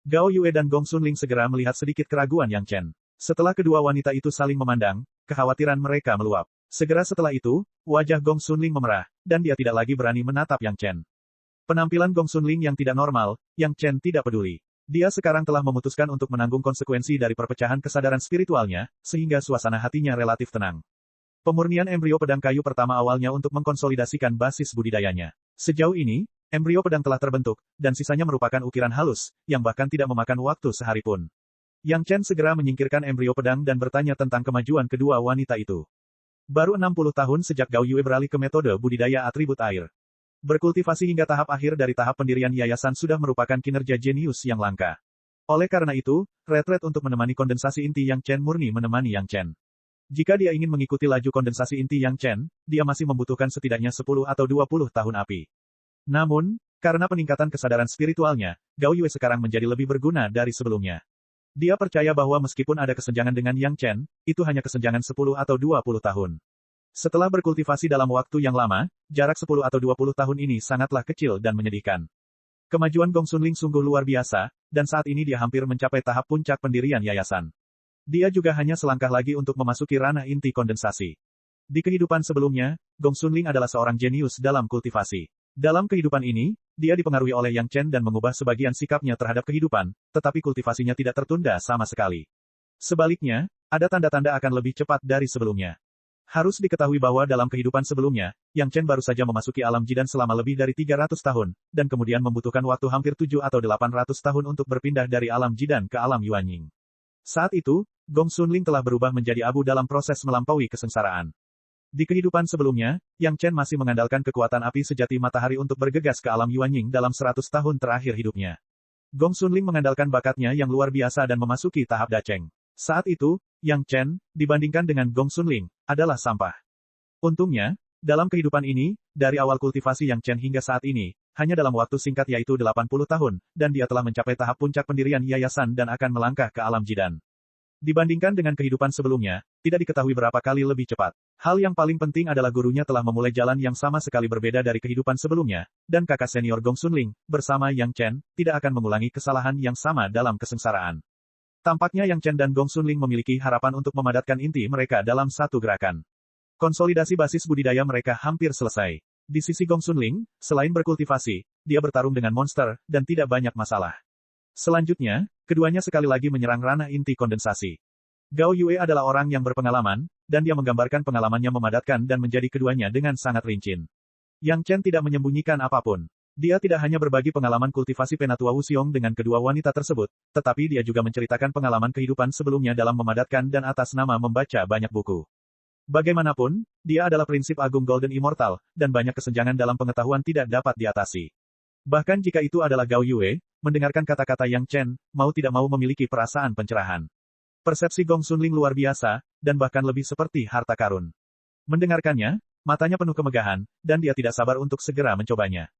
Speaker 1: Gao Yue dan Gong Xunling segera melihat sedikit keraguan Yang Chen. Setelah kedua wanita itu saling memandang, kekhawatiran mereka meluap. Segera setelah itu, wajah Gong Xunling memerah, dan dia tidak lagi berani menatap Yang Chen. Penampilan Gong Xunling yang tidak normal, Yang Chen tidak peduli. Dia sekarang telah memutuskan untuk menanggung konsekuensi dari perpecahan kesadaran spiritualnya, sehingga suasana hatinya relatif tenang. Pemurnian embrio pedang kayu pertama awalnya untuk mengkonsolidasikan basis budidayanya. Sejauh ini, embrio pedang telah terbentuk, dan sisanya merupakan ukiran halus, yang bahkan tidak memakan waktu sehari pun. Yang Chen segera menyingkirkan embrio pedang dan bertanya tentang kemajuan kedua wanita itu. Baru 60 tahun sejak Gao Yue beralih ke metode budidaya atribut air. Berkultivasi hingga tahap akhir dari tahap pendirian yayasan sudah merupakan kinerja jenius yang langka. Oleh karena itu, retret untuk menemani kondensasi inti Yang Chen murni menemani Yang Chen. Jika dia ingin mengikuti laju kondensasi inti Yang Chen, dia masih membutuhkan setidaknya 10 atau 20 tahun api. Namun, karena peningkatan kesadaran spiritualnya, Gao Yue sekarang menjadi lebih berguna dari sebelumnya. Dia percaya bahwa meskipun ada kesenjangan dengan Yang Chen, itu hanya kesenjangan 10 atau 20 tahun. Setelah berkultivasi dalam waktu yang lama, jarak 10 atau 20 tahun ini sangatlah kecil dan menyedihkan. Kemajuan Gong Xunling sungguh luar biasa, dan saat ini dia hampir mencapai tahap puncak pendirian yayasan. Dia juga hanya selangkah lagi untuk memasuki ranah inti kondensasi. Di kehidupan sebelumnya, Gong Xunling adalah seorang jenius dalam kultivasi. Dalam kehidupan ini, dia dipengaruhi oleh Yang Chen dan mengubah sebagian sikapnya terhadap kehidupan, tetapi kultivasinya tidak tertunda sama sekali. Sebaliknya, ada tanda-tanda akan lebih cepat dari sebelumnya. Harus diketahui bahwa dalam kehidupan sebelumnya, Yang Chen baru saja memasuki alam jidan selama lebih dari 300 tahun, dan kemudian membutuhkan waktu hampir 7 atau 800 tahun untuk berpindah dari alam jidan ke alam Yuanying. Saat itu, Gong Xunling telah berubah menjadi abu dalam proses melampaui kesengsaraan. Di kehidupan sebelumnya, Yang Chen masih mengandalkan kekuatan api sejati matahari untuk bergegas ke alam Yuanying dalam 100 tahun terakhir hidupnya. Gong Xunling mengandalkan bakatnya yang luar biasa dan memasuki tahap daceng. Saat itu, Yang Chen, dibandingkan dengan Gong Xunling, adalah sampah. Untungnya, dalam kehidupan ini, dari awal kultivasi Yang Chen hingga saat ini, hanya dalam waktu singkat yaitu 80 tahun, dan dia telah mencapai tahap puncak pendirian yayasan dan akan melangkah ke alam jidan. Dibandingkan dengan kehidupan sebelumnya, tidak diketahui berapa kali lebih cepat. Hal yang paling penting adalah gurunya telah memulai jalan yang sama sekali berbeda dari kehidupan sebelumnya, dan kakak senior Gong Xunling, bersama Yang Chen, tidak akan mengulangi kesalahan yang sama dalam kesengsaraan. Tampaknya Yang Chen dan Gong Xunling memiliki harapan untuk memadatkan inti mereka dalam satu gerakan. Konsolidasi basis budidaya mereka hampir selesai. Di sisi Gong Xunling, selain berkultivasi, dia bertarung dengan monster, dan tidak banyak masalah. Selanjutnya, keduanya sekali lagi menyerang ranah inti kondensasi. Gao Yue adalah orang yang berpengalaman, dan dia menggambarkan pengalamannya memadatkan dan menjadi keduanya dengan sangat rinci. Yang Chen tidak menyembunyikan apapun. Dia tidak hanya berbagi pengalaman kultivasi Penatua Wuxiong dengan kedua wanita tersebut, tetapi dia juga menceritakan pengalaman kehidupan sebelumnya dalam memadatkan dan atas nama membaca banyak buku. Bagaimanapun, dia adalah prinsip agung Golden Immortal, dan banyak kesenjangan dalam pengetahuan tidak dapat diatasi. Bahkan jika itu adalah Gao Yue, mendengarkan kata-kata Yang Chen, mau tidak mau memiliki perasaan pencerahan. Persepsi Gong Xunling luar biasa, dan bahkan lebih seperti harta karun. Mendengarkannya, matanya penuh kemegahan, dan dia tidak sabar untuk segera mencobanya.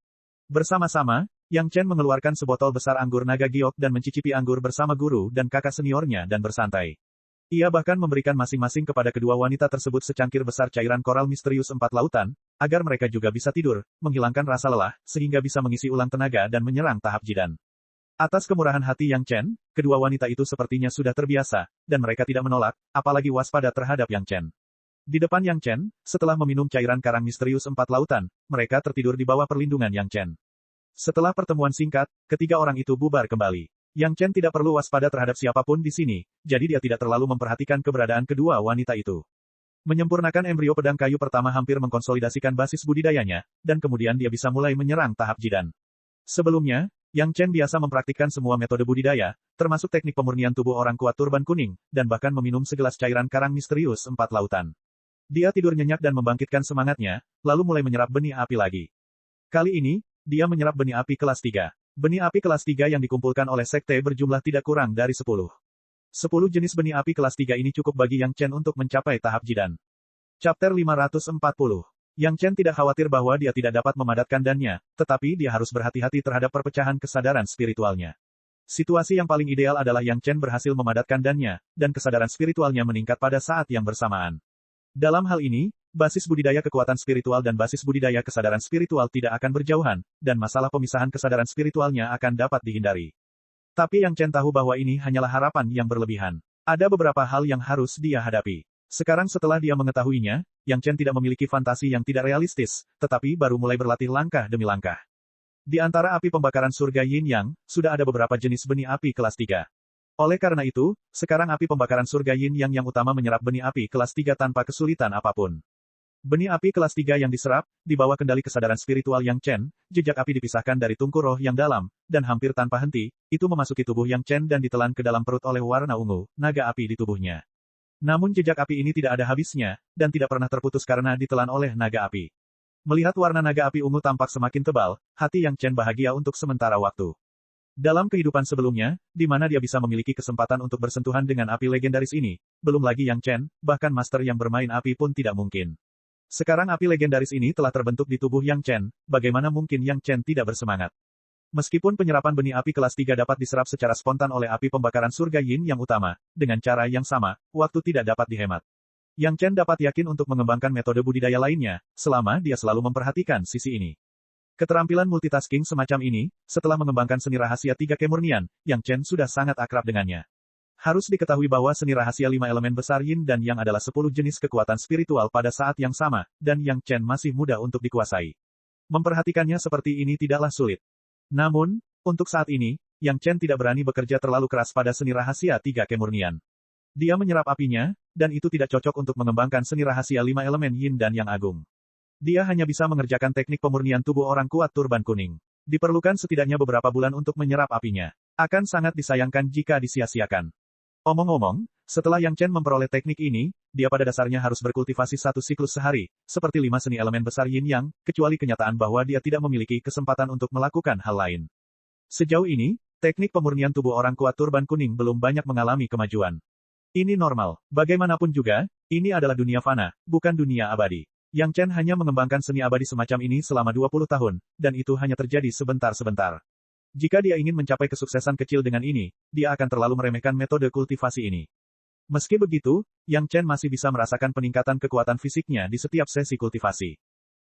Speaker 1: Bersama-sama, Yang Chen mengeluarkan sebotol besar anggur naga giok dan mencicipi anggur bersama guru dan kakak seniornya dan bersantai. Ia bahkan memberikan masing-masing kepada kedua wanita tersebut secangkir besar cairan koral misterius 4 lautan, agar mereka juga bisa tidur, menghilangkan rasa lelah, sehingga bisa mengisi ulang tenaga dan menyerang tahap jidan. Atas kemurahan hati Yang Chen, kedua wanita itu sepertinya sudah terbiasa, dan mereka tidak menolak, apalagi waspada terhadap Yang Chen. Di depan Yang Chen, setelah meminum cairan karang misterius 4 lautan, mereka tertidur di bawah perlindungan Yang Chen. Setelah pertemuan singkat, ketiga orang itu bubar kembali. Yang Chen tidak perlu waspada terhadap siapapun di sini, jadi dia tidak terlalu memperhatikan keberadaan kedua wanita itu. Menyempurnakan embrio pedang kayu pertama hampir mengkonsolidasikan basis budidayanya, dan kemudian dia bisa mulai menyerang tahap jidan. Sebelumnya, Yang Chen biasa mempraktikkan semua metode budidaya, termasuk teknik pemurnian tubuh orang kuat turban kuning, dan bahkan meminum segelas cairan karang misterius 4 lautan. Dia tidur nyenyak dan membangkitkan semangatnya, lalu mulai menyerap benih api lagi. Kali ini, dia menyerap benih api kelas 3. Benih api kelas 3 yang dikumpulkan oleh sekte berjumlah tidak kurang dari 10. 10 jenis benih api kelas 3 ini cukup bagi Yang Chen untuk mencapai tahap jidan. Chapter 540. Yang Chen tidak khawatir bahwa dia tidak dapat memadatkan dannya, tetapi dia harus berhati-hati terhadap perpecahan kesadaran spiritualnya. Situasi yang paling ideal adalah Yang Chen berhasil memadatkan dannya, dan kesadaran spiritualnya meningkat pada saat yang bersamaan. Dalam hal ini, basis budidaya kekuatan spiritual dan basis budidaya kesadaran spiritual tidak akan berjauhan, dan masalah pemisahan kesadaran spiritualnya akan dapat dihindari. Tapi Yang Chen tahu bahwa ini hanyalah harapan yang berlebihan. Ada beberapa hal yang harus dia hadapi. Sekarang setelah dia mengetahuinya, Yang Chen tidak memiliki fantasi yang tidak realistis, tetapi baru mulai berlatih langkah demi langkah. Di antara api pembakaran surga Yin Yang, sudah ada beberapa jenis benih api kelas 3. Oleh karena itu, sekarang api pembakaran surga Yin Yang yang utama menyerap benih api kelas 3 tanpa kesulitan apapun. Benih api kelas 3 yang diserap, di bawah kendali kesadaran spiritual Yang Chen, jejak api dipisahkan dari tungku roh yang dalam, dan hampir tanpa henti, itu memasuki tubuh Yang Chen dan ditelan ke dalam perut oleh warna ungu, naga api di tubuhnya. Namun jejak api ini tidak ada habisnya, dan tidak pernah terputus karena ditelan oleh naga api. Melihat warna naga api ungu tampak semakin tebal, hati Yang Chen bahagia untuk sementara waktu. Dalam kehidupan sebelumnya, di mana dia bisa memiliki kesempatan untuk bersentuhan dengan api legendaris ini, belum lagi Yang Chen, bahkan master yang bermain api pun tidak mungkin. Sekarang api legendaris ini telah terbentuk di tubuh Yang Chen, bagaimana mungkin Yang Chen tidak bersemangat? Meskipun penyerapan benih api kelas 3 dapat diserap secara spontan oleh api pembakaran surga Yin yang utama, dengan cara yang sama, waktu tidak dapat dihemat. Yang Chen dapat yakin untuk mengembangkan metode budidaya lainnya, selama dia selalu memperhatikan sisi ini. Keterampilan multitasking semacam ini, setelah mengembangkan seni rahasia 3 kemurnian, Yang Chen sudah sangat akrab dengannya. Harus diketahui bahwa seni rahasia 5 elemen besar Yin dan Yang adalah 10 jenis kekuatan spiritual pada saat yang sama, dan Yang Chen masih mudah untuk dikuasai. Memperhatikannya seperti ini tidaklah sulit. Namun, untuk saat ini, Yang Chen tidak berani bekerja terlalu keras pada seni rahasia 3 kemurnian. Dia menyerap apinya, dan itu tidak cocok untuk mengembangkan seni rahasia 5 elemen Yin dan Yang agung. Dia hanya bisa mengerjakan teknik pemurnian tubuh orang kuat turban kuning. Diperlukan setidaknya beberapa bulan untuk menyerap apinya. Akan sangat disayangkan jika disia-siakan. Omong-omong, setelah Yang Chen memperoleh teknik ini, dia pada dasarnya harus berkultivasi 1 siklus sehari, seperti 5 seni elemen besar Yin Yang, kecuali kenyataan bahwa dia tidak memiliki kesempatan untuk melakukan hal lain. Sejauh ini, teknik pemurnian tubuh orang kuat turban kuning belum banyak mengalami kemajuan. Ini normal. Bagaimanapun juga, ini adalah dunia fana, bukan dunia abadi. Yang Chen hanya mengembangkan seni abadi semacam ini selama 20 tahun, dan itu hanya terjadi sebentar-sebentar. Jika dia ingin mencapai kesuksesan kecil dengan ini, dia akan terlalu meremehkan metode kultivasi ini. Meski begitu, Yang Chen masih bisa merasakan peningkatan kekuatan fisiknya di setiap sesi kultivasi.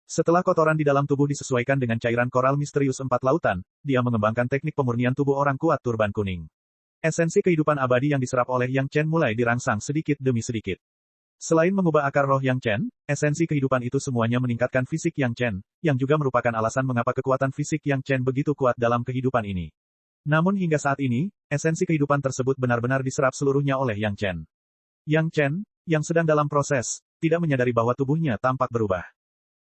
Speaker 1: Setelah kotoran di dalam tubuh disesuaikan dengan cairan koral misterius 4 lautan, dia mengembangkan teknik pemurnian tubuh orang kuat turban kuning. Esensi kehidupan abadi yang diserap oleh Yang Chen mulai dirangsang sedikit demi sedikit. Selain mengubah akar roh Yang Chen, esensi kehidupan itu semuanya meningkatkan fisik Yang Chen, yang juga merupakan alasan mengapa kekuatan fisik Yang Chen begitu kuat dalam kehidupan ini. Namun hingga saat ini, esensi kehidupan tersebut benar-benar diserap seluruhnya oleh Yang Chen. Yang Chen, yang sedang dalam proses, tidak menyadari bahwa tubuhnya tampak berubah.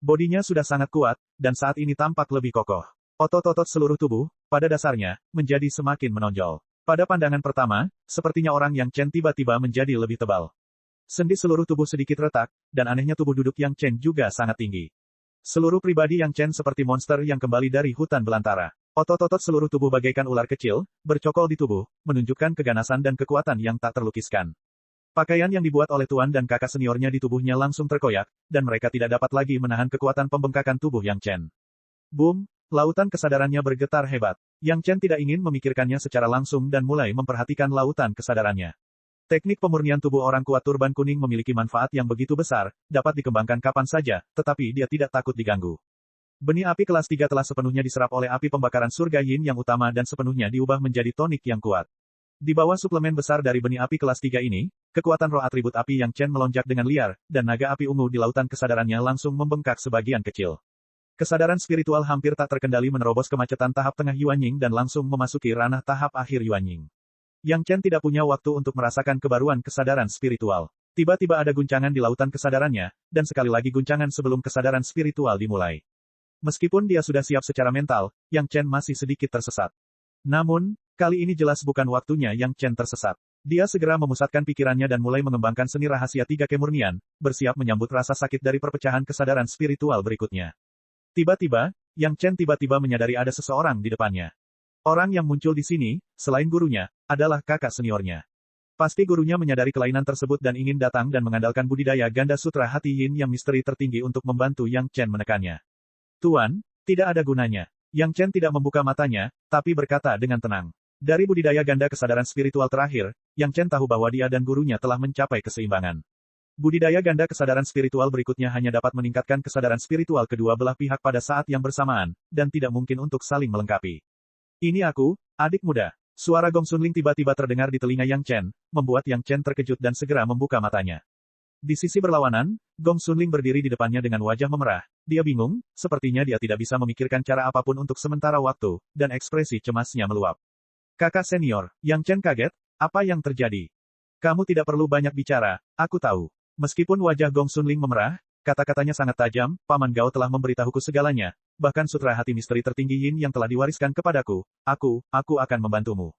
Speaker 1: Bodinya sudah sangat kuat, dan saat ini tampak lebih kokoh. Otot-otot seluruh tubuh, pada dasarnya, menjadi semakin menonjol. Pada pandangan pertama, sepertinya orang Yang Chen tiba-tiba menjadi lebih tebal. Sendi seluruh tubuh sedikit retak, dan anehnya tubuh duduk Yang Chen juga sangat tinggi. Seluruh pribadi Yang Chen seperti monster yang kembali dari hutan belantara. Otot-otot seluruh tubuh bagaikan ular kecil, bercokol di tubuh, menunjukkan keganasan dan kekuatan yang tak terlukiskan. Pakaian yang dibuat oleh tuan dan kakak seniornya di tubuhnya langsung terkoyak, dan mereka tidak dapat lagi menahan kekuatan pembengkakan tubuh Yang Chen. Boom, lautan kesadarannya bergetar hebat. Yang Chen tidak ingin memikirkannya secara langsung dan mulai memperhatikan lautan kesadarannya. Teknik pemurnian tubuh orang kuat turban kuning memiliki manfaat yang begitu besar, dapat dikembangkan kapan saja, tetapi dia tidak takut diganggu. Benih api kelas 3 telah sepenuhnya diserap oleh api pembakaran surga Yin yang utama dan sepenuhnya diubah menjadi tonik yang kuat. Di bawah suplemen besar dari benih api kelas 3 ini, kekuatan roh atribut api Yang Chen melonjak dengan liar, dan naga api ungu di lautan kesadarannya langsung membengkak sebagian kecil. Kesadaran spiritual hampir tak terkendali menerobos kemacetan tahap tengah Yuanying dan langsung memasuki ranah tahap akhir Yuanying. Yang Chen tidak punya waktu untuk merasakan kebaruan kesadaran spiritual. Tiba-tiba ada guncangan di lautan kesadarannya, dan sekali lagi guncangan sebelum kesadaran spiritual dimulai. Meskipun dia sudah siap secara mental, Yang Chen masih sedikit tersesat. Namun, kali ini jelas bukan waktunya Yang Chen tersesat. Dia segera memusatkan pikirannya dan mulai mengembangkan seni rahasia tiga kemurnian, bersiap menyambut rasa sakit dari perpecahan kesadaran spiritual berikutnya. Tiba-tiba, Yang Chen tiba-tiba menyadari ada seseorang di depannya. Orang yang muncul di sini, selain gurunya, adalah kakak seniornya. Pasti gurunya menyadari kelainan tersebut dan ingin datang dan mengandalkan budidaya ganda sutra hati yin yang misteri tertinggi untuk membantu Yang Chen menekannya. Tuan, tidak ada gunanya. Yang Chen tidak membuka matanya, tapi berkata dengan tenang. Dari budidaya ganda kesadaran spiritual terakhir, Yang Chen tahu bahwa dia dan gurunya telah mencapai keseimbangan. Budidaya ganda kesadaran spiritual berikutnya hanya dapat meningkatkan kesadaran spiritual kedua belah pihak pada saat yang bersamaan, dan tidak mungkin untuk saling melengkapi. Ini aku, adik muda. Suara Gong Sunling tiba-tiba terdengar di telinga Yang Chen, membuat Yang Chen terkejut dan segera membuka matanya. Di sisi berlawanan, Gong Sunling berdiri di depannya dengan wajah memerah. Dia bingung, sepertinya dia tidak bisa memikirkan cara apapun untuk sementara waktu, dan ekspresi cemasnya meluap. Kakak senior, Yang Chen kaget, apa yang terjadi? Kamu tidak perlu banyak bicara, aku tahu. Meskipun wajah Gong Sunling memerah, kata-katanya sangat tajam, Paman Gao telah memberitahuku segalanya, bahkan sutra hati misteri tertinggi Yin yang telah diwariskan kepadaku, aku akan membantumu.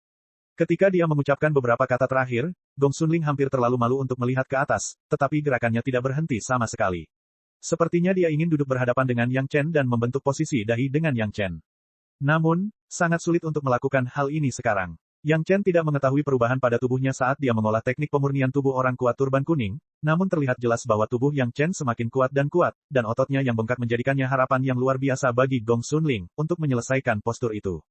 Speaker 1: Ketika dia mengucapkan beberapa kata terakhir, Gong Sunling hampir terlalu malu untuk melihat ke atas, tetapi gerakannya tidak berhenti sama sekali. Sepertinya dia ingin duduk berhadapan dengan Yang Chen dan membentuk posisi dahi dengan Yang Chen. Namun, sangat sulit untuk melakukan hal ini sekarang. Yang Chen tidak mengetahui perubahan pada tubuhnya saat dia mengolah teknik pemurnian tubuh orang kuat turban kuning, namun terlihat jelas bahwa tubuh Yang Chen semakin kuat, dan ototnya yang bengkak menjadikannya harapan yang luar biasa bagi Gong Sunling untuk menyelesaikan postur itu.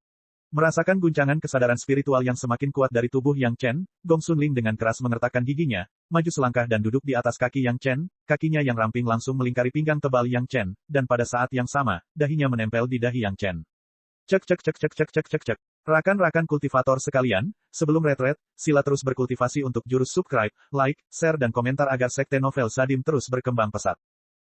Speaker 1: Merasakan guncangan kesadaran spiritual yang semakin kuat dari tubuh Yang Chen, Gong Sunling dengan keras mengertakkan giginya, maju selangkah dan duduk di atas kaki Yang Chen, kakinya yang ramping langsung melingkari pinggang tebal Yang Chen, dan pada saat yang sama, dahinya menempel di dahi Yang Chen. Cek. Rakan-rakan kultivator sekalian, sebelum retret, sila terus berkultivasi untuk jurus subscribe, like, share dan komentar agar sekte novel Sadim terus berkembang pesat.